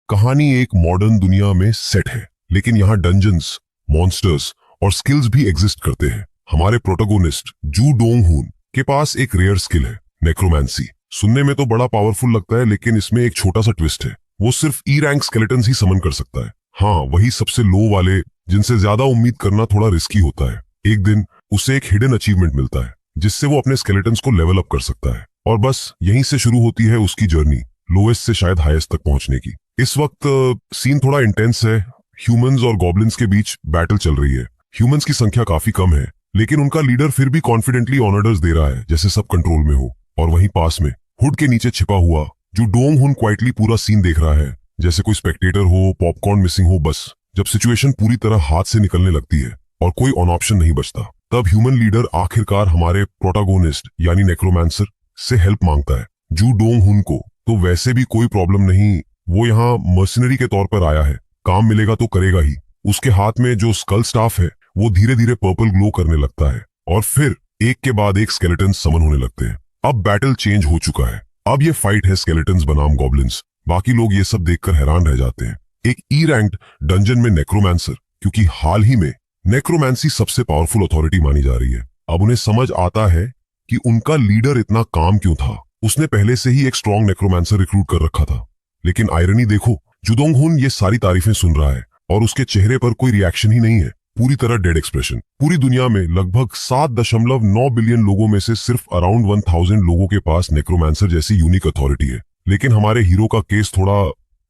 कहानी एक मॉडर्न दुनिया में सेट है, लेकिन यहाँ डंजन्स, मॉन्स्टर्स और स्किल्स भी एग्जिस्ट करते हैं। हमारे प्रोटोगोनिस्ट जू डोंग हुन के पास एक रेयर स्किल है, नेक्रोमैंसी। सुनने में तो बड़ा पावरफुल लगता है, लेकिन इसमें एक छोटा सा ट्विस्ट है। वो सिर्फ ई रैंक स्केलेटन्स ही समन कर सकता है। हाँ, वही सबसे लो वाले, जिनसे ज्यादा उम्मीद करना थोड़ा रिस्की होता है। एक दिन उसे एक हिडन अचीवमेंट मिलता है, जिससे वो अपने स्केलेटन्स को लेवल अप कर सकता है। और बस यहीं से शुरू होती है उसकी जर्नी, लोएस्ट से शायद हाईएस्ट तक पहुंचने की। इस वक्त सीन थोड़ा इंटेंस है। ह्यूमंस और गॉब्लिन्स के बीच बैटल चल रही है। ह्यूमंस की संख्या काफी कम है, लेकिन उनका लीडर फिर भी कॉन्फिडेंटली ऑर्डर्स दे रहा है, जैसे सब कंट्रोल में हो। और वहीं पास में हुड के नीचे छिपा हुआ जो डोंग हुन क्वाइटली पूरा सीन देख रहा है, जैसे कोई स्पेक्टेटर हो, पॉपकॉर्न मिसिंग हो। बस जब सिचुएशन पूरी तरह हाथ से निकलने लगती है और कोई ऑन ऑप्शन नहीं बचता, तब ह्यूमन लीडर आखिरकार हमारे प्रोटागोनिस्ट यानी नेक्रोमैंसर से हेल्प मांगता है। जू डोंग हुन को तो वैसे भी कोई प्रॉब्लम नहीं, वो यहाँ मर्सिनरी के तौर पर आया है, काम मिलेगा तो करेगा ही। उसके हाथ में जो स्कल स्टाफ है वो धीरे धीरे पर्पल ग्लो करने लगता है, और फिर एक के बाद एक स्केलेटन समन होने लगते हैं। अब बैटल चेंज हो चुका है। अब ये फाइट है स्केलेटन्स बनाम गॉब्लिन्स। बाकी लोग ये सब देखकर हैरान रह जाते हैं। एक ई रैंक्ड डंजन में नेक्रोमैंसर, क्योंकि हाल ही में नेक्रोमैंसी सबसे पावरफुल अथॉरिटी मानी जा रही है। अब उन्हें समझ आता है कि उनका लीडर इतना काम क्यों था। उसने पहले से ही एक स्ट्रॉन्ग नेक्रोमैंसर रिक्रूट कर रखा था। लेकिन आयरनी देखो, जुदोंग हुन ये सारी तारीफें सुन रहा है और उसके चेहरे पर कोई रिएक्शन ही नहीं है, पूरी तरह डेड एक्सप्रेशन। पूरी दुनिया में लगभग 7.9 बिलियन लोगों में से सिर्फ अराउंड 1000 लोगों के पास नेक्रोमैंसर जैसी यूनिक अथॉरिटी है। लेकिन हमारे हीरो का केस थोड़ा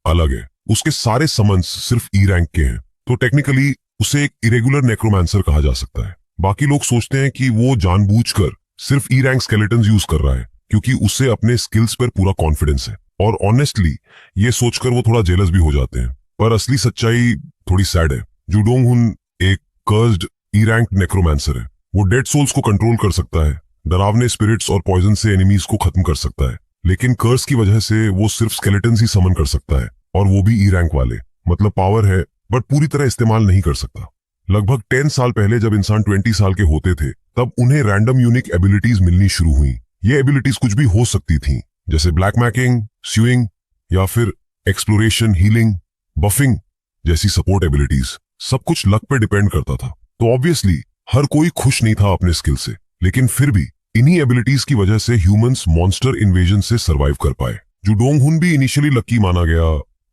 अलग है। उसके सारे समन्स सिर्फ ई रैंक के हैं, तो टेक्निकली उसे एक इरेगुलर नेक्रोमैंसर कहा जा सकता है। बाकी लोग सोचते हैं कि वो जानबूझकर सिर्फ ई रैंक स्केलेटन्स यूज कर रहा है, क्योंकि उसे अपने स्किल्स पर पूरा कॉन्फिडेंस है। और ऑनेस्टली ये सोचकर वो थोड़ा जेलस भी हो जाते हैं। पर असली सच्चाई थोड़ी सैड है। जू डोंग हुन एक कर्स्ड ई रैंक नेक्रोमैंसर है। वो डेड सोल्स को कंट्रोल कर सकता है, डरावने स्पिरिट्स और पॉइजन से एनिमीज को खत्म कर सकता है। लेकिन कर्स की वजह से वो सिर्फ स्केलेटन्स ही समन कर सकता है, और वो भी ई रैंक वाले। मतलब पावर है, बट पूरी तरह इस्तेमाल नहीं कर सकता। लगभग 10 साल पहले जब इंसान 20 साल के होते थे, तब उन्हें रैंडम यूनिक एबिलिटीज मिलनी शुरू हुई। ये एबिलिटीज कुछ भी हो सकती थी, जैसे ब्लैक मैकिंग, स्यूइंग, या फिर एक्सप्लोरेशन, हीलिंग, बफिंग जैसी सपोर्ट एबिलिटीज। सब कुछ लक पे डिपेंड करता था। तो ऑब्वियसली हर कोई खुश नहीं था अपने स्किल से, लेकिन फिर भी इन्हीं एबिलिटीज की वजह से ह्यूमंस मॉन्स्टर इन्वेजन से सरवाइव कर पाए। जो डोंग हुन भी इनिशियली लकी माना गया,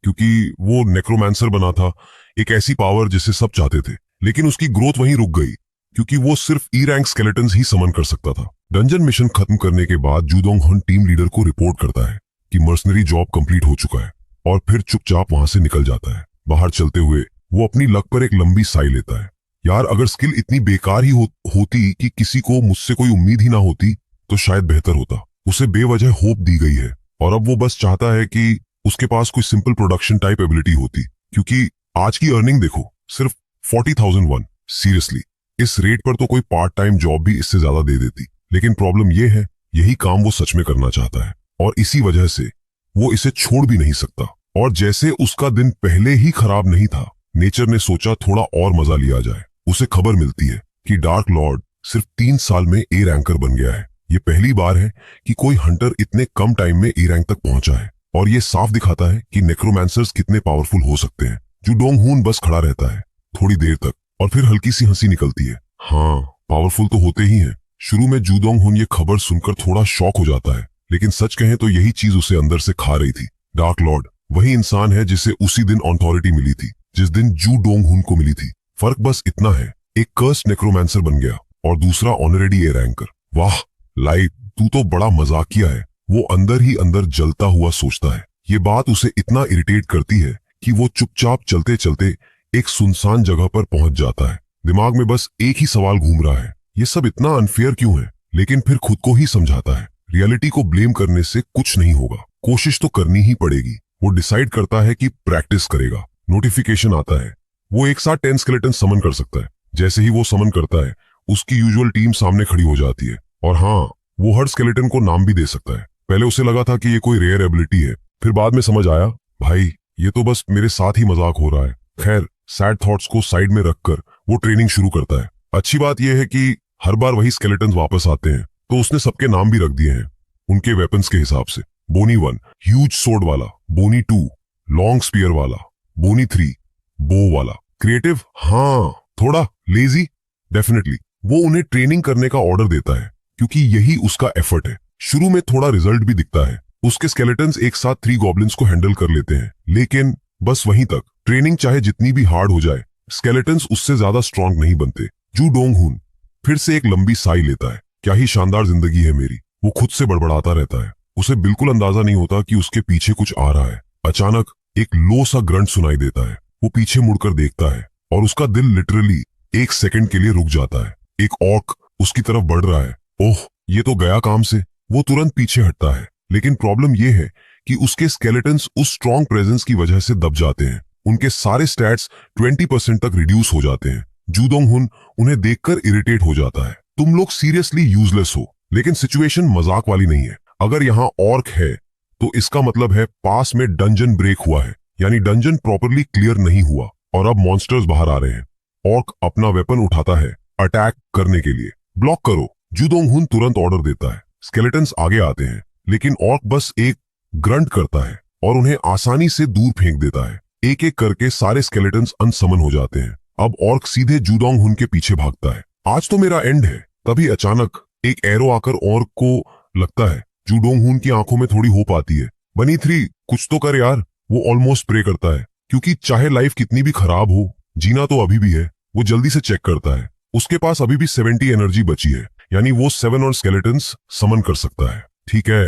क्योंकि वो नेक्रोमैंसर बना था, एक ऐसी पावर जिसे सब चाहते थे। लेकिन उसकी ग्रोथ वहीं रुक गई, क्योंकि वो सिर्फ ई रैंक स्केलेटन्स ही समन कर सकता था। डंजन मिशन खत्म करने के बाद जू डोंग हुन टीम लीडर को रिपोर्ट करता है कि मर्सनरी जॉब कंप्लीट हो चुका है, और फिर चुपचाप वहां से निकल जाता है। बाहर चलते हुए वो अपनी लक पर एक लंबी साई लेता है। यार, अगर स्किल इतनी बेकार ही होती कि किसी को मुझसे कोई उम्मीद ही ना होती, तो शायद बेहतर होता। उसे बेवजह होप दी गई है, और अब वो बस चाहता है कि उसके पास कोई सिंपल प्रोडक्शन टाइप एबिलिटी होती, क्योंकि आज की अर्निंग देखो, सिर्फ 40,001। सीरियसली, इस रेट पर तो कोई पार्ट टाइम जॉब भी इससे ज्यादा दे देती। लेकिन प्रॉब्लम यह है, यही काम वो सच में करना चाहता है, और इसी वजह से वो इसे छोड़ भी नहीं सकता। और जैसे उसका दिन पहले ही खराब नहीं था, नेचर ने सोचा थोड़ा और मजा लिया जाए। उसे खबर मिलती है कि डार्क लॉर्ड सिर्फ 3 साल में ए रैंकर बन गया है। ये पहली बार है कि कोई हंटर इतने कम टाइम में ए रैंक तक पहुंचा है, और ये साफ दिखाता है कि नेक्रोमैंसर्स कितने पावरफुल हो सकते हैं। जो डोंग हुन बस खड़ा रहता है थोड़ी देर तक, और फिर हल्की सी हंसी निकलती है। हाँ, पावरफुल तो होते ही हैं। शुरू में जू डोंग हुन ये खबर सुनकर थोड़ा शॉक हो जाता है, लेकिन सच कहें तो यही चीज उसे अंदर से खा रही थी। डार्क लॉर्ड वही इंसान है जिसे उसी दिन अथॉरिटी मिली थी, जिस दिन जू डोंग हुन को मिली थी। फर्क बस इतना है, एक कर्स्ड नेक्रोमैंसर बन गया और दूसरा ऑनरेडी ए रैंकर। वाह लाइट, तू तो बड़ा मजाकिया है, वो अंदर ही अंदर जलता हुआ सोचता है। ये बात उसे इतना इरिटेट करती है कि वो चुपचाप चलते चलते एक सुनसान जगह पर पहुंच जाता है। दिमाग में बस एक ही सवाल घूम रहा है, ये सब इतना अनफेयर क्यों है? लेकिन फिर खुद को ही समझाता है, रियलिटी को ब्लेम करने से कुछ नहीं होगा, कोशिश तो करनी ही पड़ेगी। वो डिसाइड करता है कि प्रैक्टिस करेगा। नोटिफिकेशन आता है, वो एक साथ 10 स्केलेटन समन कर सकता है। जैसे ही वो समन करता है, उसकी यूजुअल टीम सामने खड़ी हो जाती है। और हाँ, वो हर स्केलेटन को नाम भी दे सकता है। पहले उसे लगा था कि ये कोई रेयर एबिलिटी है, फिर बाद में समझ आया, भाई ये तो बस मेरे साथ ही मजाक हो रहा है। खैर, सैड थॉट्स को साइड में रखकर वो ट्रेनिंग शुरू करता है। अच्छी बात यह है कि हर बार वही स्केलेटन्स वापस आते हैं, तो उसने सबके नाम भी रख दिए हैं उनके वेपन्स के हिसाब से। बोनी 1 ह्यूज सोर्ड वाला, बोनी 2 लॉन्ग स्पीयर वाला, बोनी 3, बो वाला। क्रिएटिव, हाँ, थोड़ा लेजी, डेफिनेटली। वो उन्हें ट्रेनिंग करने का ऑर्डर देता है क्योंकि यही उसका एफर्ट है। शुरू में थोड़ा रिजल्ट भी दिखता है, उसके स्केलेटन्स एक साथ 3 गॉब्लिन्स को हैंडल कर लेते हैं, लेकिन बस वहीं तक। ट्रेनिंग चाहे जितनी भी हार्ड हो जाए, स्केलेटन्स उससे ज्यादा स्ट्रांग नहीं बनते। जू डोंग हुन फिर से एक लंबी साई लेता है। क्या ही शानदार जिंदगी है मेरी। वो खुद से बड़बड़ाता रहता है। उसे बिल्कुल अंदाजा नहीं होता कि उसके पीछे कुछ आ रहा है। अचानक एक लो सा ग्रंट सुनाई देता है। वो पीछे मुड़कर देखता है और उसका दिल लिटरली 1 सेकंड के लिए रुक जाता है। एक ऑर्क उसकी तरफ बढ़ रहा है। ओह, ये तो गया काम से। वो तुरंत पीछे हटता है, लेकिन प्रॉब्लम ये है कि उसके स्केलेटन्स उस स्ट्रॉन्ग प्रेजेंस की वजह से दब जाते हैं। उनके सारे स्टैट्स 20% तक रिड्यूस हो जाते हैं। जू डोंग हुन उन्हें देखकर इरिटेट हो जाता है। तुम लोग सीरियसली यूजलेस हो। लेकिन सिचुएशन मजाक वाली नहीं है। अगर यहाँ ऑर्क है तो इसका मतलब है पास में डंजन ब्रेक हुआ है, यानी डंजन प्रॉपरली क्लियर नहीं हुआ और अब मॉन्स्टर्स बाहर आ रहे हैं। ऑर्क अपना वेपन उठाता है अटैक करने के लिए। ब्लॉक करो, जू डोंग हुन तुरंत ऑर्डर देता है। स्केलेटन्स आगे आते हैं, लेकिन ऑर्क बस एक ग्रंट करता है और उन्हें आसानी से दूर फेंक देता है। एक एक करके सारे स्केलेटन्स अनसमन हो जाते हैं। अब ऑर्क सीधे जू डोंग हुन के पीछे भागता है। आज तो मेरा एंड है। तभी अचानक एक एरो आकर ऑर्क को लगता है। जू डोंग हुन की आंखों में थोड़ी होप आती है। बनी 3, कुछ तो कर यार। वो ऑलमोस्ट प्रे करता है, क्योंकि चाहे लाइफ कितनी भी खराब हो, जीना तो अभी भी है। वो जल्दी से चेक करता है, उसके पास अभी भी 70 एनर्जी बची है, यानी वो 7 और स्केलेटन्स समन कर सकता है। ठीक है,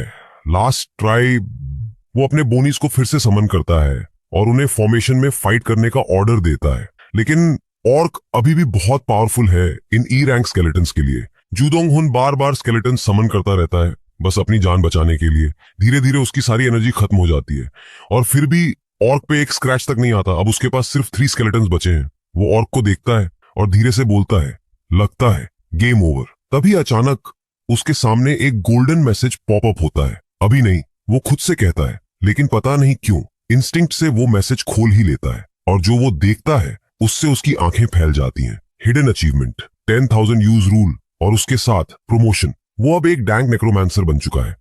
लास्ट ट्राई। वो अपने बोनीज को फिर से समन करता है और उन्हें फॉर्मेशन में फाइट करने का ऑर्डर देता है। लेकिन ऑर्क अभी भी बहुत पावरफुल है इन ई रैंक स्केलेटन्स के लिए। जू डोंग हुन बार बार स्केलेटन समन करता रहता है, बस अपनी जान बचाने के लिए। धीरे धीरे उसकी सारी एनर्जी खत्म हो जाती है और फिर भी ऑर्क पे एक स्क्रैच तक नहीं आता। अब उसके पास सिर्फ 3 स्केलेटन्स बचे हैं। वो ऑर्क को देखता है और धीरे से बोलता है, लगता है गेम ओवर। तभी अचानक उसके सामने एक गोल्डन मैसेज पॉपअप होता है। अभी नहीं, वो खुद से कहता है, लेकिन पता नहीं क्यों इंस्टिंक्ट से वो मैसेज खोल ही लेता है और जो वो देखता है उससे उसकी आंखें फैल जाती हैं। हिडन अचीवमेंट, 10,000 यूज रूल और उसके साथ प्रमोशन। वो अब एक डैंक नेक्रोमांसर बन चुका है।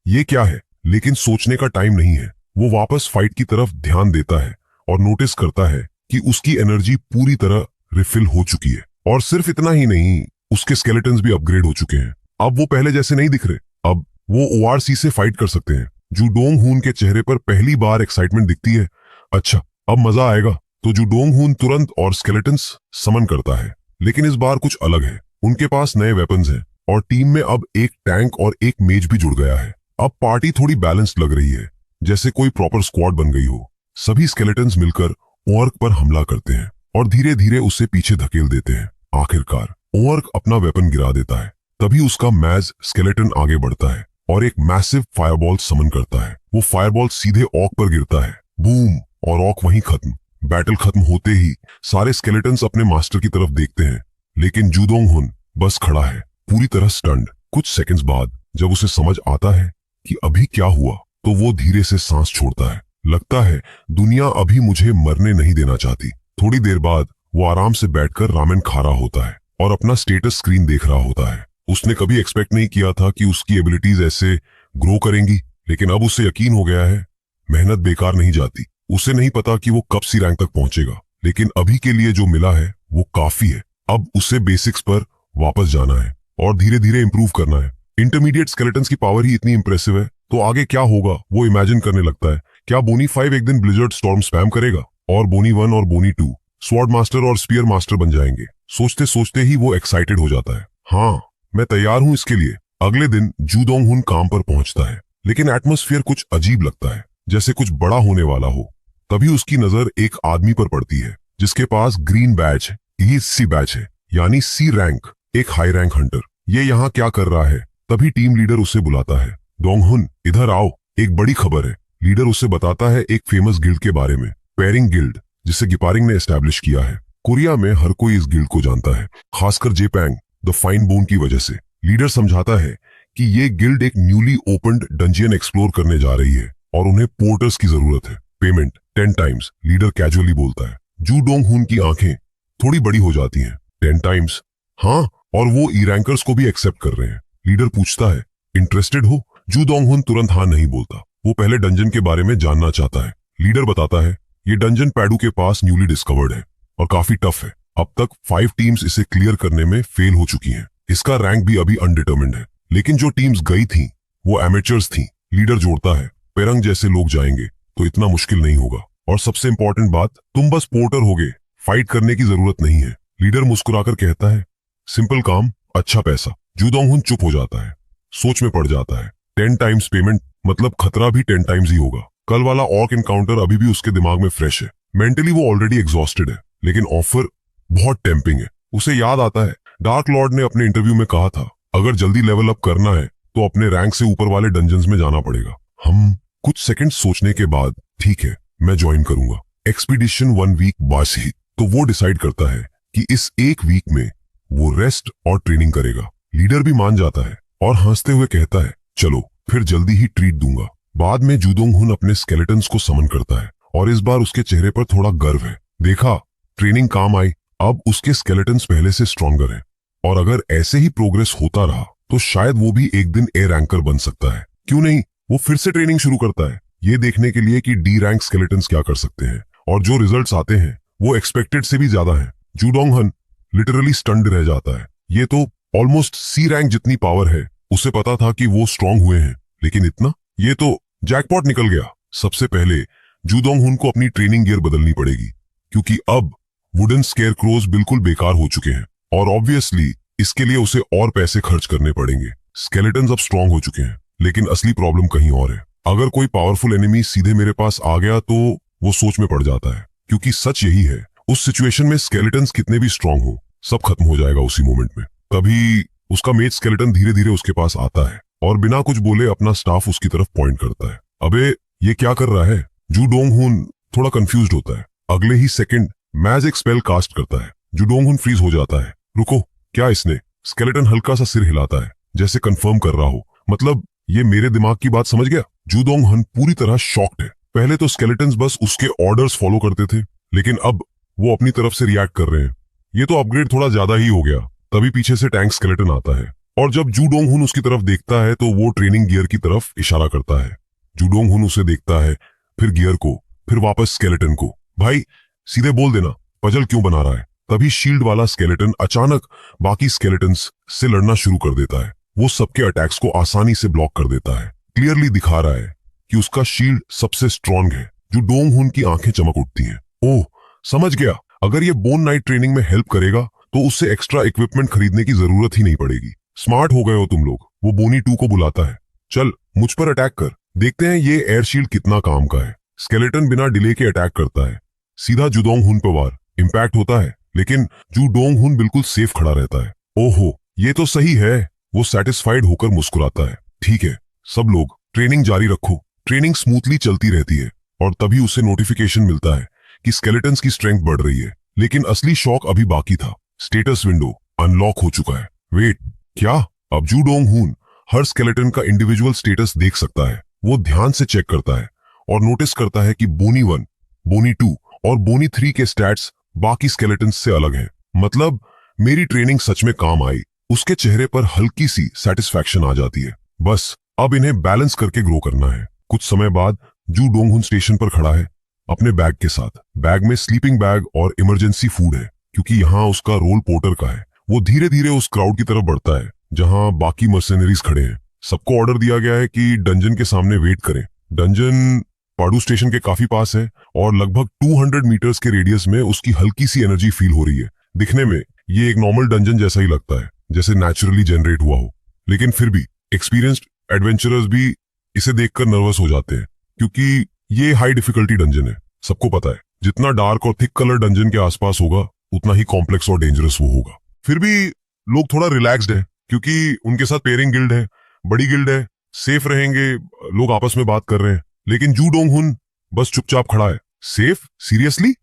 ये क्या है? लेकिन सोचने का टाइम नहीं है। वो वापस फाइट की तरफ ध्यान देता है और नोटिस करता है कि उसकी एनर्जी पूरी तरह रिफिल हो चुकी है। और सिर्फ इतना ही नहीं, उसके स्केलेटन्स भी अपग्रेड हो चुके हैं। अब वो पहले जैसे नहीं दिख रहे। अब वो ओआरसी से फाइट कर सकते हैं। जू डोंग हुन के चेहरे पर पहली बार एक्साइटमेंट दिखती है। अच्छा, अब मजा आएगा। तो जू डोंग हुन तुरंत और स्केलेटन्स समन करता है, लेकिन इस बार कुछ अलग है। उनके पास नए वेपन्स हैं और टीम में अब एक टैंक और एक मेज भी जुड़ गया है। अब पार्टी थोड़ी बैलेंस्ड लग रही है, जैसे कोई प्रॉपर स्क्वाड बन गई हो। सभी स्केलेटन्स मिलकर ऑर्क पर हमला करते हैं और धीरे धीरे उसे पीछे धकेल देते हैं। आखिरकार ऑर्क अपना वेपन गिरा देता है। तभी उसका मैज स्केलेटन आगे बढ़ता है और एक मैसिव फायरबॉल समन करता है। वो फायरबॉल सीधे ऑर्क पर गिरता है। बूम, और ऑर्क वहीं खत्म। बैटल खत्म होते ही सारे स्केलेटन्स अपने मास्टर की तरफ देखते हैं, लेकिन जू डोंग हुन बस खड़ा है, पूरी तरह स्टन्ड। कुछ सेकंड्स बाद जब उसे समझ आता है कि अभी क्या हुआ, तो वो धीरे से सांस छोड़ता है। लगता है दुनिया अभी मुझे मरने नहीं देना चाहती। थोड़ी देर बाद वो आराम से बैठकर रामेन खा रहा होता है और अपना स्टेटस स्क्रीन देख रहा होता है। उसने कभी एक्सपेक्ट नहीं किया था कि उसकी एबिलिटीज ऐसे ग्रो करेंगी, लेकिन अब उसे यकीन हो गया है मेहनत बेकार नहीं जाती। उसे नहीं पता कि वो कब सी रैंक तक पहुंचेगा, लेकिन अभी के लिए जो मिला है वो काफी है। अब उसे बेसिक्स पर वापस जाना है और धीरे धीरे इंप्रूव करना है। इंटरमीडिएट स्केलेटन्स की पावर ही इतनी इंप्रेसिव है, तो आगे क्या होगा वो इमेजिन करने लगता है। क्या बोनी 5 एक दिन ब्लिजर्ड स्टॉर्म स्पैम करेगा और बोनी 1 और बोनी 2 स्वॉर्ड मास्टर और स्पीयर मास्टर बन जाएंगे? सोचते सोचते ही वो एक्साइटेड हो जाता है। हाँ, मैं तैयार हूं इसके लिए। अगले दिन जू डोंग हुन काम पर पहुंचता है, लेकिन एटमॉस्फेयर कुछ अजीब लगता है, जैसे कुछ बड़ा होने वाला हो। तभी उसकी नजर एक आदमी पर पड़ती है जिसके पास ग्रीन बैच, ये सी बैच है, यानी सी रैंक, एक हाई रैंक हंटर। ये यहाँ क्या कर रहा है? तभी टीम लीडर उसे बुलाता है। डोंग हुन, इधर आओ, एक बड़ी खबर है। लीडर उसे बताता है एक फेमस गिल्ड के बारे में, पेरिंग गिल्ड, जिसे गिपारिंग ने एस्टैब्लिश किया है। कोरिया में हर कोई इस गिल्ड को जानता है, खासकर जेपैंग द फाइन बोन की वजह से। लीडर समझाता है कि ये गिल्ड एक न्यूली ओपन्ड डंजियन एक्सप्लोर करने जा रही है और उन्हें पोर्टर्स की जरूरत है। पेमेंट 10 टाइम्स, लीडर कैजुअली बोलता है। जू डोंग हुन की आंखें थोड़ी बड़ी हो जाती हैं। 10 टाइम्स? हाँ, और वो ई रैंकर्स को भी एक्सेप्ट कर रहे हैं। लीडर पूछता है, इंटरेस्टेड हो? जू डोंग हुन तुरंत हाँ नहीं बोलता। वो पहले डंजन के बारे में जानना चाहता है। लीडर बताता है ये डंजन पैडू के पास न्यूली डिस्कवर्ड है और काफी टफ है। अब तक 5 टीम्स इसे क्लियर करने में फेल हो चुकी हैं। इसका रैंक भी अभी अनडिटर्मिन्ड है, लेकिन जो टीम्स गई थी वो एमेचर्स थी। लीडर जोड़ता है पेरंग जैसे लोग जाएंगे तो इतना मुश्किल नहीं होगा, और सबसे इंपॉर्टेंट बात, तुम बस पोर्टर होगे, फाइट करने की जरूरत नहीं है। लीडर मुस्कुराकर कहता है सिंपल काम, अच्छा पैसा। जू दोंगहुन चुप हो जाता है, सोच में पड़ जाता है। 10 टाइम्स पेमेंट मतलब खतरा भी 10 टाइम्स ही होगा। कल वाला ऑर्क एनकाउंटर अभी भी उसके दिमाग में फ्रेश है। मेंटली वो ऑलरेडी एग्जॉस्टेड है, लेकिन ऑफर बहुत टेम्पिंग है। उसे याद आता है डार्क लॉर्ड ने अपने इंटरव्यू में कहा था अगर जल्दी लेवल अप करना है तो अपने रैंक से ऊपर वाले डंजन्स में जाना पड़ेगा। हम कुछ सेकंड सोचने के बाद ठीक है मैं ज्वाइन करूंगा। एक्सपीडिशन 1 वीक बाद ही तो वो डिसाइड करता है कि इस 1 वीक में वो रेस्ट और ट्रेनिंग करेगा। लीडर भी मान जाता है और हंसते हुए कहता है चलो फिर जल्दी ही ट्रीट दूंगा। बाद में जू दोंगहुन अपने स्केलेटन्स को समन करता है और इस बार उसके चेहरे पर थोड़ा गर्व है। देखा, ट्रेनिंग काम आई, अब उसके स्केलेटन्स पहले से स्ट्रॉन्गर हैं, और अगर ऐसे ही प्रोग्रेस होता रहा तो शायद वो भी एक दिन ए रैंकर बन सकता है। क्यों नहीं, वो फिर से ट्रेनिंग शुरू करता है ये देखने के लिए कि डी रैंक स्केलेटन्स क्या कर सकते हैं, और जो रिजल्ट्स आते हैं वो एक्सपेक्टेड से भी ज्यादा हैं। जू दोंगहुन लिटरली स्टन्ड रह जाता है। ये तो ऑलमोस्ट सी रैंक जितनी पावर है। उसे पता था कि वो स्ट्रांग हुए हैं, लेकिन इतना, ये तो जैकपॉट निकल गया। सबसे पहले जू दोंगहुन को अपनी ट्रेनिंग गियर बदलनी पड़ेगी, क्योंकि अब वुडन स्केयरक्रोज बिल्कुल बेकार हो चुके हैं, और ऑब्वियसली इसके लिए उसे और पैसे खर्च करने पड़ेंगे। स्केलेटन्स अब स्ट्रांग हो चुके हैं, लेकिन असली प्रॉब्लम कहीं और है। अगर कोई पावरफुल एनिमी सीधे मेरे पास आ गया तो वो सोच में पड़ जाता है, क्योंकि सच यही है उस सिचुएशन में स्केलेटन्स कितने भी स्ट्रांग हो सब खत्म हो जाएगा उसी मोमेंट में। तभी उसका मेट स्केलेटन धीरे धीरे उसके पास आता है और बिना कुछ बोले अपना स्टाफ उसकी तरफ पॉइंट करता है। अबे ये क्या कर रहा है? जू दोंगहुन थोड़ा कंफ्यूज्ड होता है। अगले ही सेकंड मैजिक स्पेल कास्ट करता है। जू दोंगहुन फ्रीज हो जाता है। रुको, क्या इसने? स्केलेटन हल्का सा सिर हिलाता है जैसे कंफर्म कर रहा हो, मतलब ये मेरे दिमाग की बात समझ गया। जू दोंगहुन पूरी तरह शॉक्ड है। पहले तो स्केलेटन्स बस उसके ऑर्डर्स फॉलो करते थे, लेकिन अब वो अपनी तरफ से रिएक्ट कर रहे हैं। ये तो अपग्रेड थोड़ा ज्यादा ही हो गया। तभी पीछे से टैंक स्केलेटन आता है, और जब जू दोंगहुन उसकी तरफ देखता है तो वो ट्रेनिंग गियर की तरफ इशारा करता है। जू दोंगहुन उसे देखता है, फिर गियर को, फिर वापस स्केलेटन को। भाई सीधे बोल देना, पजल क्यों बना रहा है? तभी शील्ड वाला स्केलेटन अचानक बाकी स्केलेटन्स से लड़ना शुरू कर देता है। वो सबके अटैक्स को आसानी से ब्लॉक कर देता है, क्लियरली दिखा रहा है कि उसका शील्ड सबसे स्ट्रॉन्ग है। जू दोंगहुन की आंखें चमक उठती हैं। ओह, समझ गया, अगर ये बोन नाइट ट्रेनिंग में हेल्प करेगा तो उससे एक्स्ट्रा इक्विपमेंट खरीदने की जरूरत ही नहीं पड़ेगी। स्मार्ट हो गए हो तुम लोग। वो बोनी 2 को बुलाता है, चल मुझ पर अटैक कर, देखते हैं ये एयर शील्ड कितना काम का है। स्केलेटन बिना डिले के अटैक करता है, सीधा जू दोंगहुन पर वार। इम्पैक्ट होता है, लेकिन जू दोंगहुन बिल्कुल सेफ खड़ा रहता है। ओहो, ये तो सही है। वो सेटिस्फाइड होकर मुस्कुराता है। ठीक है सब लोग, ट्रेनिंग जारी रखो। ट्रेनिंग स्मूथली चलती रहती है, और तभी उसे नोटिफिकेशन मिलता है कि स्केलेटन्स की स्ट्रेंथ बढ़ रही है। लेकिन असली शॉक अभी बाकी था। स्टेटस विंडो अनलॉक हो चुका है। वेट, क्या? अब जू दोंगहुन हर स्केलेटन का इंडिविजुअल स्टेटस देख सकता है। वो ध्यान से चेक करता है और नोटिस करता है कि बोनी 1, बोनी 2 और बोनी 3 के स्टैट्स बाकी स्केलेटन्स से अलग हैं। मतलब मेरी ट्रेनिंग सच में काम आई। उसके चेहरे पर हल्की सी सेटिस्फैक्शन आ जाती है। बस अब इन्हें बैलेंस करके ग्रो करना है। कुछ समय बाद जू दोंगहुन स्टेशन पर खड़ा है अपने बैग के साथ। बैग में स्लीपिंग बैग और इमरजेंसी फूड है, क्योंकि यहाँ उसका रोल पोर्टर का है। वो धीरे धीरे उस क्राउड की तरफ बढ़ता है जहाँ बाकी मर्सेनरीज खड़े हैं। सबको ऑर्डर दिया गया है कि डंजन के सामने वेट करें। डंजन पाडू स्टेशन के काफी पास है और लगभग 200 मीटर्स के रेडियस में उसकी हल्की सी एनर्जी फील हो रही है। दिखने में ये एक नॉर्मल डंजन जैसा ही लगता है, जैसे नेचुरली जनरेट हुआ हो, लेकिन फिर भी एक्सपीरियंस्ड एडवेंचरर्स भी इसे देखकर नर्वस हो जाते हैं, क्योंकि ये हाई डिफिकल्टी डंजन है। सबको पता है जितना डार्क और थिक कलर डंजन के आसपास होगा उतना ही कॉम्प्लेक्स और डेंजरस वो होगा। फिर भी लोग थोड़ा रिलैक्स्ड है, क्योंकि उनके साथ पेयरिंग गिल्ड है, बड़ी गिल्ड है, सेफ रहेंगे। लोग आपस में बात कर रहे हैं, लेकिन जू दोंगहुन बस चुपचाप खड़ा है। सेफ? सीरियसली?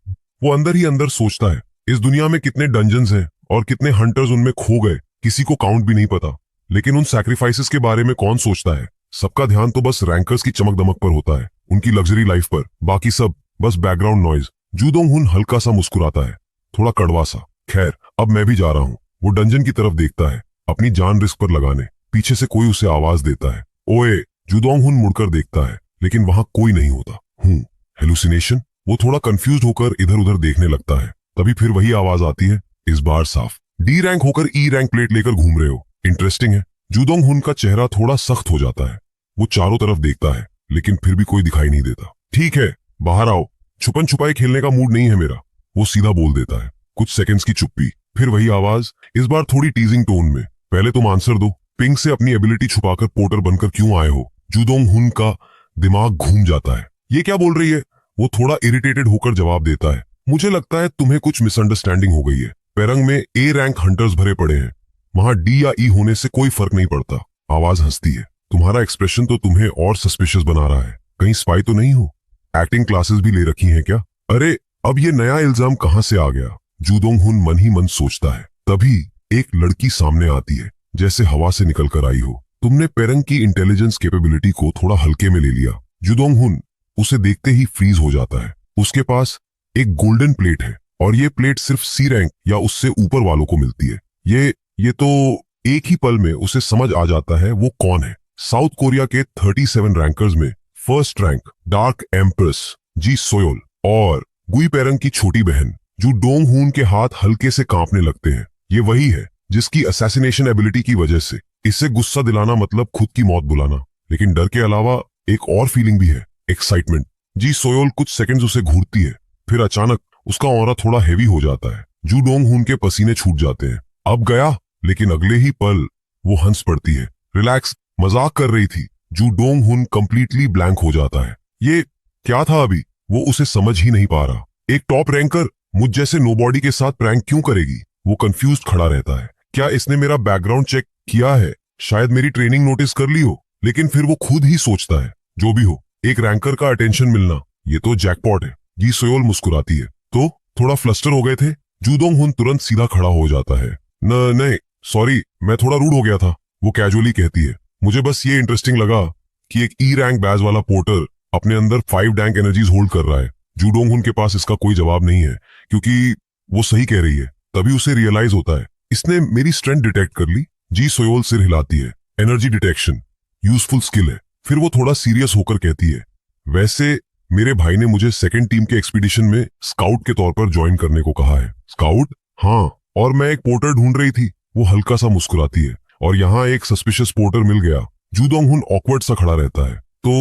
वो अंदर ही अंदर सोचता है, इस दुनिया में कितने डंजन्स हैं और कितने हंटर्स उनमें खो गए, किसी को काउंट भी नहीं पता। लेकिन उन सैक्रिफाइसेस के बारे में कौन सोचता है? सबका ध्यान तो बस रैंकर्स की चमक दमक पर होता है, उनकी लग्जरी लाइफ पर। बाकी सब बस बैकग्राउंड नॉइज। जू दोंगहुन हल्का सा मुस्कुराता है, थोड़ा कड़वा सा। खैर, अब मैं भी जा रहा हूँ। वो डंजन की तरफ देखता है, अपनी जान रिस्क पर लगाने। पीछे से कोई उसे आवाज देता है, ओए। जू दोंगहुन मुड़कर देखता है, लेकिन वहां कोई नहीं होता। हेलुसिनेशन? वो थोड़ा कंफ्यूज होकर इधर उधर देखने लगता है। तभी फिर वही आवाज आती है, इस बार साफ। डी रैंक होकर ई रैंक प्लेट लेकर घूम रहे हो, इंटरेस्टिंग है। जूदोंग हुन का चेहरा थोड़ा सख्त हो जाता है। वो चारों तरफ देखता है लेकिन फिर भी कोई दिखाई नहीं देता। ठीक है, बाहर आओ, छुपन छुपाई खेलने का मूड नहीं है मेरा, वो सीधा बोल देता है। कुछ सेकंड्स की चुप्पी, फिर वही आवाज, इस बार थोड़ी टीजिंग टोन में, पहले तुम आंसर दो, पिंक से अपनी एबिलिटी छुपाकर पोर्टर बनकर क्यों आए हो? जूदोंग हुन का दिमाग घूम जाता है। ये क्या बोल रही है? वो थोड़ा इरिटेटेड होकर जवाब देता है, मुझे लगता है तुम्हें कुछ मिसअंडरस्टैंडिंग हो गई है। पेरंग में ए रैंक हंटर्स भरे पड़े हैं, वहां डी या ई होने से कोई फर्क नहीं पड़ता। आवाज हंसती है, तुम्हारा एक्सप्रेशन तो तुम्हें और सस्पिशियस बना रहा है। कहीं स्पाई तो नहीं हो? एक्टिंग क्लासेस भी ले रखी हैं क्या? अरे अब ये नया इल्जाम कहां से आ गया? जूदोंग हुन मन ही मन सोचता है। तभी एक लड़की सामने आती है, जैसे हवा से निकल कर आई हो। तुमने पेरंग की इंटेलिजेंस कैपेबिलिटी को थोड़ा हल्के में ले लिया। जूदोंग हुन उसे देखते ही फ्रीज हो जाता है। उसके पास एक गोल्डन प्लेट है और ये प्लेट सिर्फ सी रैंक या उससे ऊपर वालों को मिलती है। ये तो एक ही पल में उसे समझ आ जाता है वो कौन है। साउथ कोरिया के 37 रैंकर्स में फर्स्ट रैंक डार्क एम्प्रेस जी सोयोल और गुई पेरंग की छोटी बहन जो डोंग हुन के हाथ हल्के से कांपने लगते हैं। ये वही है जिसकी असैसिनेशन एबिलिटी की वजह से इसे गुस्सा दिलाना मतलब खुद की मौत बुलाना। लेकिन डर के अलावा एक और फीलिंग भी है, एक्साइटमेंट। जी सोयोल कुछ सेकंड्स उसे घूरती है, फिर अचानक उसका ऑरा थोड़ा हैवी हो जाता है। जू डोंग हुन के पसीने छूट जाते हैं। अब गया, लेकिन अगले ही पल वो हंस पड़ती है। रिलैक्स, मजाक कर रही थी। जू डोंग हुन कंप्लीटली ब्लैंक हो जाता है। ये क्या था अभी? वो उसे समझ ही नहीं पा रहा। एक टॉप रैंकर मुझ जैसे नोबॉडी के साथ प्रैंक क्यों करेगी? वो कंफ्यूज खड़ा रहता है। क्या इसने मेरा बैकग्राउंड चेक किया है? शायद मेरी ट्रेनिंग नोटिस कर ली हो। लेकिन फिर वो खुद ही सोचता है, जो भी हो, एक रैंकर का अटेंशन मिलना, ये तो जैकपॉट है। जी सोयोल मुस्कुराती है, तो थोड़ा फ्लस्टर हो गए थे? जूदोंग हुन तुरंत सीधा खड़ा हो जाता है। नहीं सॉरी, मैं थोड़ा रूड हो गया था, वो कैजुअली कहती है। मुझे बस ये इंटरेस्टिंग लगा कि एक ई रैंक बैज वाला पोर्टर अपने अंदर 5 डैंक एनर्जीज होल्ड कर रहा है। जूडोंग हुन के पास इसका कोई जवाब नहीं है, क्योंकि वो सही कह रही है। तभी उसे रियलाइज होता है, इसने मेरी स्ट्रेंथ डिटेक्ट कर ली। जी सोयोल सिर हिलाती है। एनर्जी डिटेक्शन यूजफुल स्किल है। फिर वो थोड़ा सीरियस होकर कहती है, वैसे मेरे भाई ने मुझे सेकंड टीम के एक्सपीडिशन में स्काउट के तौर पर ज्वाइन करने को कहा है। स्काउट? हाँ, और मैं एक पोर्टर ढूंढ रही थी। वो हल्का सा मुस्कुराती है, और यहाँ एक सस्पिशियस पोर्टर मिल गया। जूदोंग हुन ऑकवर्ड सा खड़ा रहता है। तो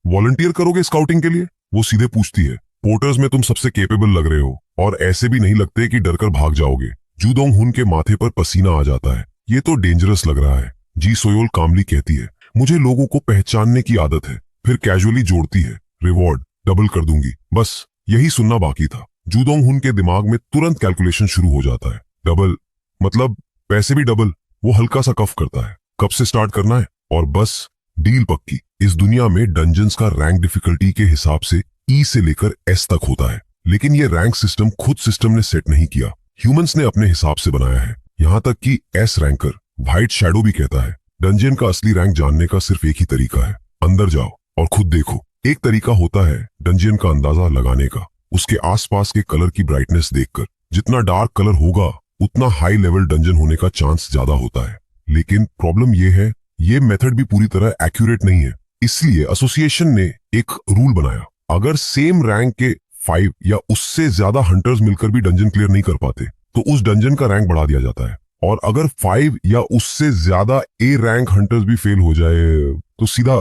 वॉलंटियर करोगे स्काउटिंग के लिए? वो सीधे पूछती है। पोर्टर्स में तुम सबसे केपेबल लग रहे हो, और ऐसे भी नहीं लगते कि डरकर भाग जाओगे। जूदोंग हुन के माथे पर पसीना आ जाता है। ये तो डेंजरस लग रहा है। जी सोयोल कामली कहती है, मुझे लोगों को पहचानने की आदत है। फिर कैजुअली जोड़ती है, रिवॉर्ड डबल कर दूंगी। बस यही सुनना बाकी था। जूदोंग हुन के दिमाग में तुरंत कैलकुलेशन शुरू हो जाता है। डबल मतलब पैसे भी डबल। वो हल्का सा कफ करता है। कब से स्टार्ट करना है? और बस डील पक्की। इस दुनिया में डंजन्स का रैंक डिफिकल्टी के हिसाब से ई से लेकर एस तक होता है, लेकिन ये रैंक सिस्टम खुद सिस्टम ने सेट नहीं किया, ह्यूमंस ने अपने हिसाब से बनाया है। यहाँ तक कि एस रैंकर व्हाइट शैडो भी कहता है, डंजन का असली रैंक जानने का सिर्फ एक ही तरीका है, अंदर जाओ और खुद देखो। एक तरीका होता है डंजन का अंदाजा लगाने का, उसके आसपास के कलर की ब्राइटनेस देखकर। जितना डार्क कलर होगा उतना हाई लेवल डंजन होने का चांस ज्यादा होता है। लेकिन प्रॉब्लम यह है, ये मेथड भी पूरी तरह एक्यूरेट नहीं है। इसलिए एसोसिएशन ने एक रूल बनाया, अगर सेम रैंक के 5 या उससे ज्यादा हंटर्स मिलकर भी डंजन क्लियर नहीं कर पाते तो उस डंजन का रैंक बढ़ा दिया जाता है। और अगर 5 या उससे ज्यादा ए रैंक हंटर्स भी फेल हो जाए तो सीधा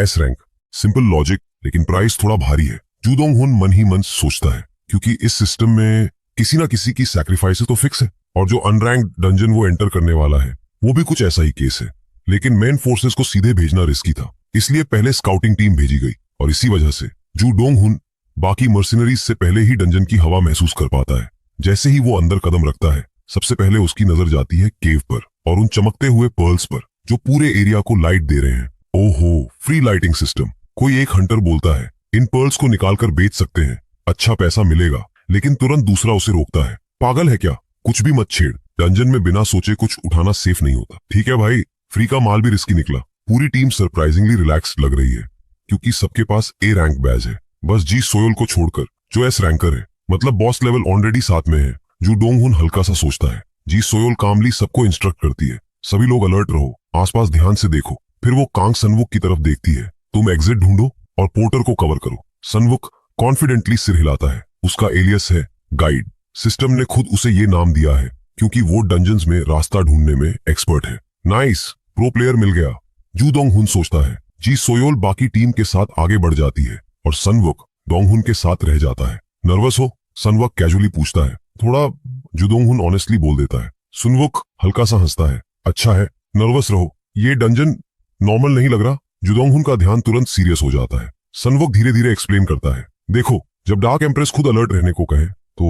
एस रैंक। सिंपल लॉजिक, लेकिन प्राइस थोड़ा भारी है। जूदोंग हुन मन ही मन सोचता है, क्योंकि इस सिस्टम में किसी ना किसी की सैक्रिफाइस तो फिक्स है, और जो अनरैंक डंजन वो एंटर करने वाला है वो भी कुछ ऐसा ही केस है। लेकिन मेन फोर्सेस को सीधे भेजना रिस्की था, इसलिए पहले स्काउटिंग टीम भेजी गई। और इसी वजह से जूडोंग हुन बाकी मर्सिनरीज से पहले ही डंजन की हवा महसूस कर पाता है। जैसे ही वो अंदर कदम रखता है, सबसे पहले उसकी नजर जाती है केव पर और उन चमकते हुए पर्ल्स पर जो पूरे एरिया को लाइट दे रहे हैं। ओहो, फ्री लाइटिंग सिस्टम। कोई एक हंटर बोलता है, इन पर्ल्स को निकालकर बेच सकते हैं, अच्छा पैसा मिलेगा। लेकिन तुरंत दूसरा उसे रोकता है, पागल है क्या, कुछ भी मत छेड़, डंजन में बिना सोचे कुछ उठाना सेफ नहीं होता। ठीक है भाई, फ्री का माल भी रिस्की निकला। पूरी टीम सरप्राइजिंगली रिलैक्स्ड लग रही है, क्योंकि सबके पास ए रैंक बैज है, बस जी सोयोल को छोड़कर जो एस रैंकर है, मतलब बॉस लेवल ऑलरेडी साथ में है। जूडोंग हुन हल्का सा सोचता है। जी सोयोल कामली सबको इंस्ट्रक्ट करती है, सभी लोग अलर्ट रहो, आसपास ध्यान से देखो। फिर वो कांग सनवुक की तरफ देखती है, तुम एग्जिट ढूंढो और पोर्टर को कवर करो। सनवुक कॉन्फिडेंटली सिर हिलाता है। उसका एलियस है गाइड। सिस्टम ने खुद उसे ये नाम दिया है क्योंकि वो डंजन्स में रास्ता ढूंढने में एक्सपर्ट है। नाइस, प्रो प्लेयर मिल गया, जू डोंगहुन सोचता है। जी सोयोल बाकी टीम के साथ आगे बढ़ जाती है और सनवुक डोंगहुन के साथ रह जाता है। नर्वस हो? सनवुक कैजुअली पूछता है। थोड़ा, जू डोंगहुन ऑनेस्टली बोल देता है। सनवुक हल्का सा हंसता है। अच्छा है, नर्वस रहो, ये डंजन नॉर्मल नहीं लग रहा। जू डोंगहुन का ध्यान तुरंत सीरियस हो जाता है। सनवुक धीरे धीरे एक्सप्लेन करता है। देखो, जब डार्क एम्प्रेस खुद अलर्ट रहने को कहे तो